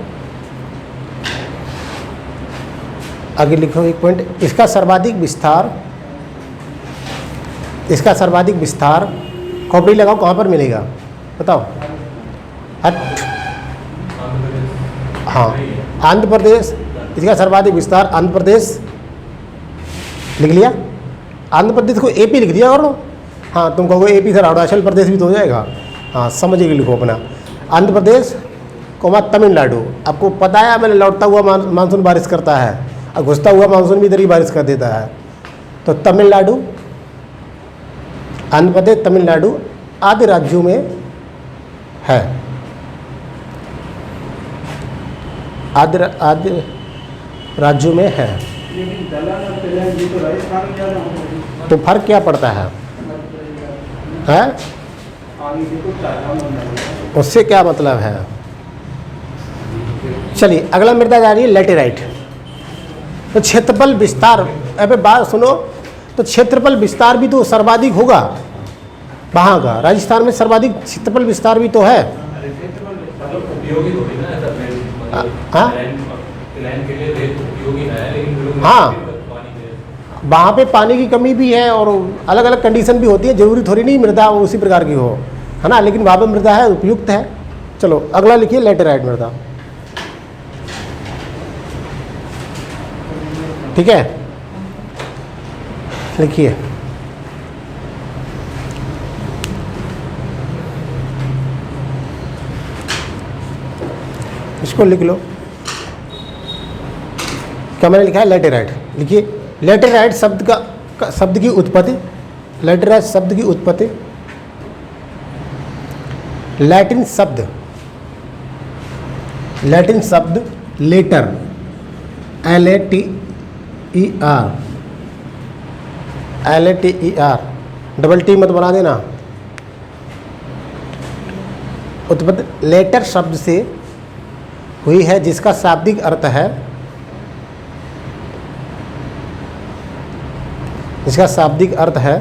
आगे लिखो एक पॉइंट, इसका सर्वाधिक विस्तार खोपड़ी लगाओ, कहाँ पर मिलेगा बताओ? हाँ, आंध्र प्रदेश। इसका सर्वाधिक विस्तार आंध्र प्रदेश लिख लिया, आंध्र प्रदेश को एपी लिख दिया करो। हाँ, तुम कहोगे एपी सर अरुणाचल प्रदेश भी तो हो जाएगा। हाँ, समझ के लिखो अपना, आंध्र प्रदेश कोमा तमिलनाडु। आपको पता है, मैंने लौटता हुआ मानसून बारिश करता है, और घुसता हुआ मानसून भी इधर ही बारिश कर देता है। तो तमिलनाडु, आंध्र प्रदेश, तमिलनाडु आदि राज्यों में है, आदि राज्यों में है।
लेकिन दलहन और तिलहन जी तो राजस्थान में ज़्यादा होता
तो फर्क क्या पड़ता है? हैं?
आगे देखो चारा मन
उससे क्या मतलब है? चलिए अगला मृदा जा रही है लैटेराइट। तो क्षेत्रफल विस्तार, अबे बात सुनो, तो क्षेत्रफल विस्तार भी तो सर्वाधिक होगा वहाँ का, राजस्थान में सर्वाधिक क्षेत्रफल विस्तार भी तो है।
उपयोगी थोड़ी ना ऐसा पेड़,
हाँ
प्लान के लिए रेत उपयोगी है, लेकिन लोग
हाँ।
पानी के
वहाँ पे पानी की कमी भी है और अलग अलग कंडीशन भी होती है, जरूरी थोड़ी नहीं मृदा उसी प्रकार की हो, है ना, लेकिन वहाँ पे मृदा है, उपयुक्त है। चलो अगला लिखिए लैटेराइट मृदा। ठीक है, लिखिए इसको लिख लो। क्या मैंने लिखा है? लैटेराइट। लिखिए लैटेराइट शब्द की उत्पत्ति, लैटेराइट शब्द की उत्पत्ति लैटिन शब्द लेटर, LATER, डबल टी मत बना देना। उत्पत्ति लेटर शब्द से हुई है, जिसका शाब्दिक अर्थ है, इसका शाब्दिक अर्थ है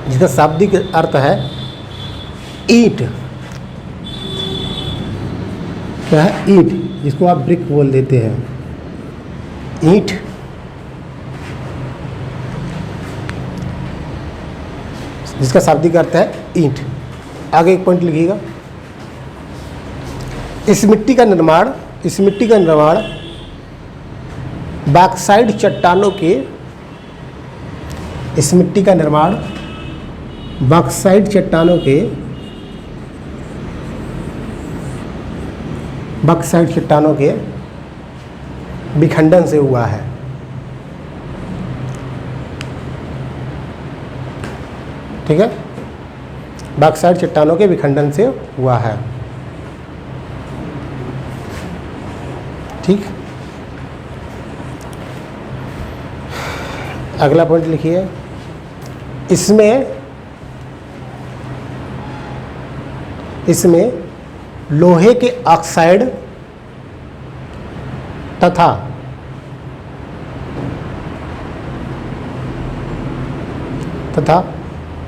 जिसका शाब्दिक अर्थ है ईंट। क्या है? ईंट, जिसको आप ब्रिक बोल देते हैं, ईंट। जिसका शाब्दिक अर्थ है ईंट। आगे एक पॉइंट लिखिएगा। इस मिट्टी का निर्माण बॉक्साइट चट्टानों के, इस मिट्टी का निर्माण बॉक्साइट चट्टानों के विखंडन से हुआ है। ठीक है, बॉक्साइट चट्टानों के विखंडन से हुआ है। ठीक, अगला पॉइंट लिखिए। इसमें लोहे के ऑक्साइड तथा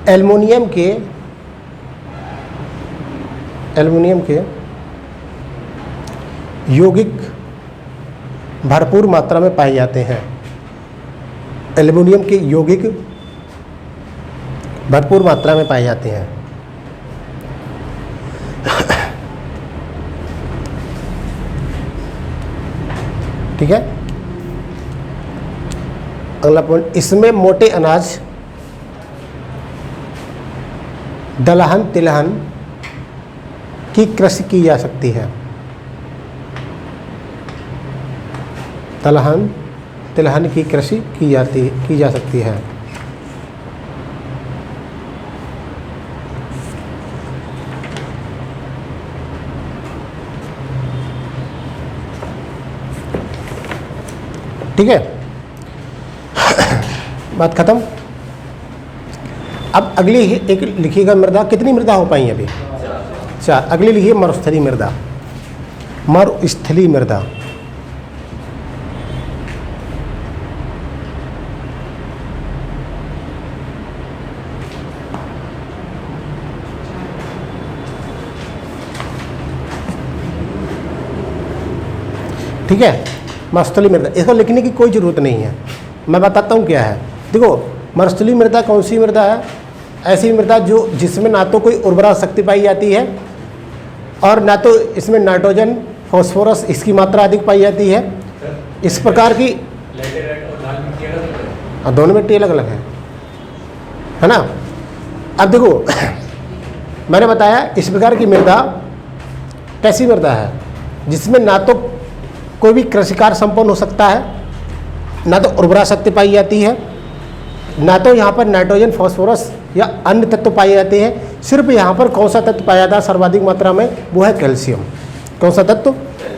एल्युमिनियम के यौगिक भरपूर मात्रा में पाए जाते हैं। एल्युमिनियम के यौगिक भरपूर मात्रा में पाए जाते हैं। ठीक है, अगला पॉइंट। इसमें मोटे अनाज, दलहन तिलहन की कृषि की जा सकती है। दलहन तिलहन की कृषि की जा सकती है। ठीक है, बात खत्म। अब अगली एक लिखिएगा मृदा। कितनी मृदा हो पाई अभी? 4। अगली लिखिए मरुस्थलीय मृदा। मरुस्थलीय मृदा, ठीक है, मरुस्थलीय मृदा। इसको लिखने की कोई ज़रूरत नहीं है, मैं बताता हूँ क्या है। देखो मरुस्थलीय मृदा कौन सी मृदा है? ऐसी मृदा जिसमें ना तो कोई उर्वरा शक्ति पाई जाती है और ना तो इसमें नाइट्रोजन फास्फोरस इसकी मात्रा अधिक पाई जाती है। इस प्रकार की और दोनों मिट्टी अलग अलग है ना। अब देखो मैंने बताया इस प्रकार की मृदा कैसी मृदा है? जिसमें ना तो कोई भी कृषि कार्य संपन्न हो सकता है, ना तो उर्वरा शक्ति पाई जाती है, ना तो यहाँ पर नाइट्रोजन फास्फोरस या अन्य तत्व पाए जाते हैं। सिर्फ यहाँ पर कौन सा तत्व पाया जाता है सर्वाधिक मात्रा में? वो है कैल्शियम। कौन सा तत्व?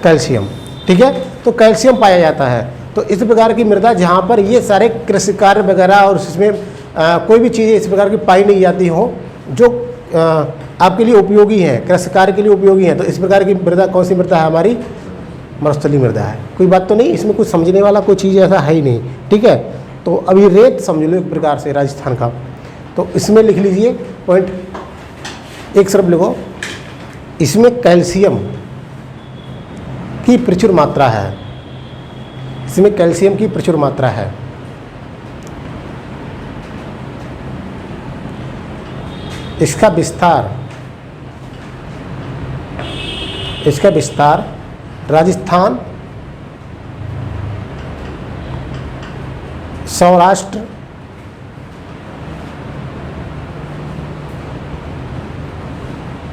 कैल्शियम। ठीक है, तो कैल्शियम पाया जाता है। तो इस प्रकार की मृदा जहाँ पर ये सारे कृषि कार्य वगैरह और इसमें कोई भी चीज़ें इस प्रकार की पाई नहीं जाती हो जो आपके लिए उपयोगी हैं, कृषि कार्य के लिए उपयोगी हैं, तो इस प्रकार की मृदा कौन सी मृदा है? हमारी मरुस्थलीय मृदा है। कोई बात तो नहीं, इसमें कुछ समझने वाला कोई चीज़ ऐसा है ही नहीं। ठीक है, तो अभी रेत समझ लो एक प्रकार से राजस्थान का, तो इसमें लिख लीजिए पॉइंट, एक सिर्फ लिखो, इसमें कैल्शियम की प्रचुर मात्रा है, इसमें कैल्शियम की प्रचुर मात्रा है। इसका विस्तार राजस्थान, सौराष्ट्र,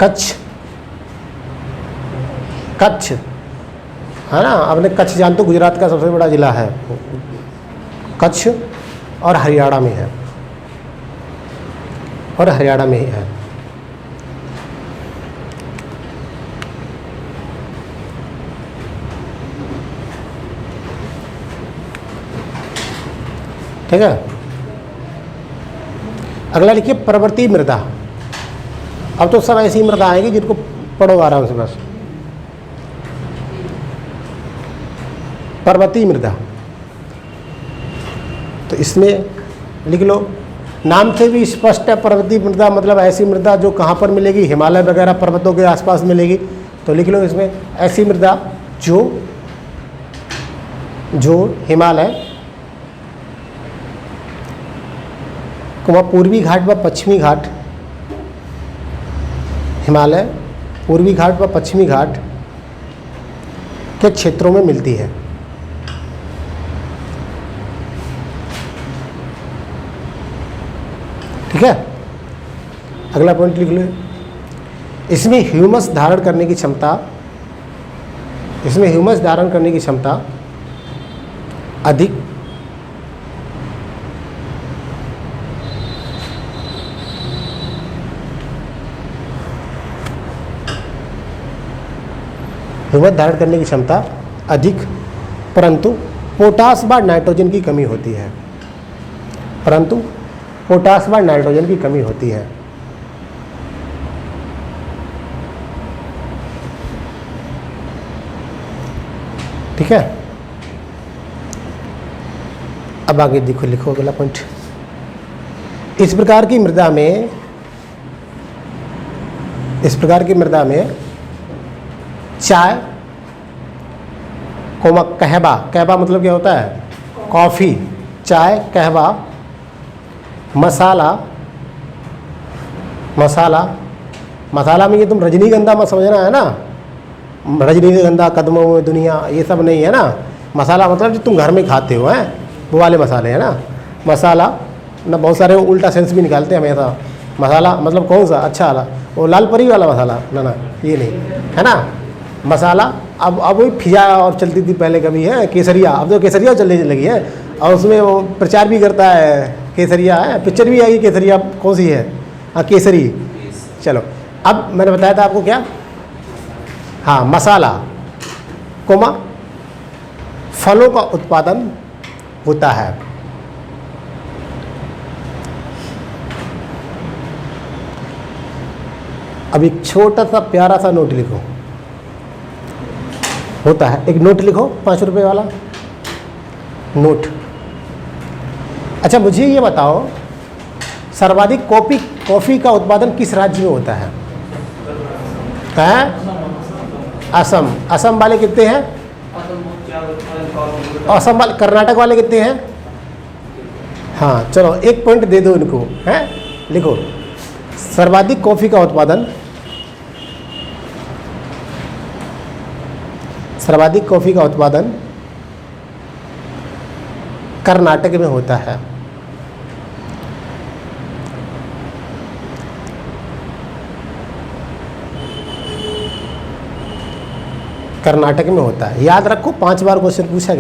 कच्छ है ना, आपने कच्छ जानते हो, गुजरात का सबसे बड़ा ज़िला है कच्छ, और हरियाणा में है, और हरियाणा में ही है। ठीक है, अगला लिखिए पर्वतीय मृदा। अब तो सब ऐसी मृदा आएगी जिनको पढ़ो आराम से बस। पर्वतीय मृदा, तो इसमें लिख लो, नाम से भी स्पष्ट है, पर्वतीय मृदा मतलब ऐसी मृदा जो कहाँ पर मिलेगी? हिमालय वगैरह पर्वतों के आसपास मिलेगी। तो लिख लो इसमें ऐसी मृदा जो हिमालय, पूर्वी घाट व पश्चिमी घाट, हिमालय, पूर्वी घाट व पश्चिमी घाट के क्षेत्रों में मिलती है। ठीक है, अगला पॉइंट लिख लो, इसमें ह्यूमस धारण करने की क्षमता, इसमें ह्यूमस धारण करने की क्षमता अधिक, ह्यूमस धारण करने की क्षमता अधिक, परंतु पोटास व नाइट्रोजन की कमी होती है, परंतु पोटास व नाइट्रोजन की कमी होती है। ठीक है, अब आगे देखो, लिखो अगला पॉइंट, इस प्रकार की मृदा में चाय, कहवा, कहवा मतलब क्या होता है? कॉफ़ी, चाय, कहवा, मसाला में ये तुम रजनीगंधा मत समझना है ना, रजनीगंधा, कदमों में दुनिया, ये सब नहीं है ना। मसाला मतलब जो तुम घर में खाते हो, हैं वो वाले मसाले हैं ना। मसाला ना, बहुत सारे उल्टा सेंस भी निकालते हैं हमेशा। मसाला मतलब कौन सा? अच्छा वाला, वो लाल परी वाला मसाला ना, ये नहीं है ना। मसाला अब वही फिजा और चलती थी पहले, कभी है केसरिया, अब तो केसरिया चलने लगी है, और उसमें वो प्रचार भी करता है केसरिया, है पिक्चर भी आई केसरिया, कौन सी है? हाँ, केसरी। चलो, अब मैंने बताया था आपको क्या, हाँ, मसाला, फलों का उत्पादन होता है। अब एक छोटा सा प्यारा सा नोट लिखो, होता है, एक नोट लिखो, 5 रुपये वाला नोट। अच्छा, मुझे ये बताओ, सर्वाधिक कॉफ़ी का उत्पादन किस राज्य में होता है? असम। असम वाले कितने हैं? असम वाले, कर्नाटक वाले कितने हैं? हाँ, चलो 1 पॉइंट दे दो इनको, हैं, लिखो, सर्वाधिक कॉफ़ी का उत्पादन, सर्वाधिक कॉफ़ी का उत्पादन कर्नाटक में होता है। कर्नाटक में होता है, याद रखो, 5 बार क्वेश्चन पूछा गया।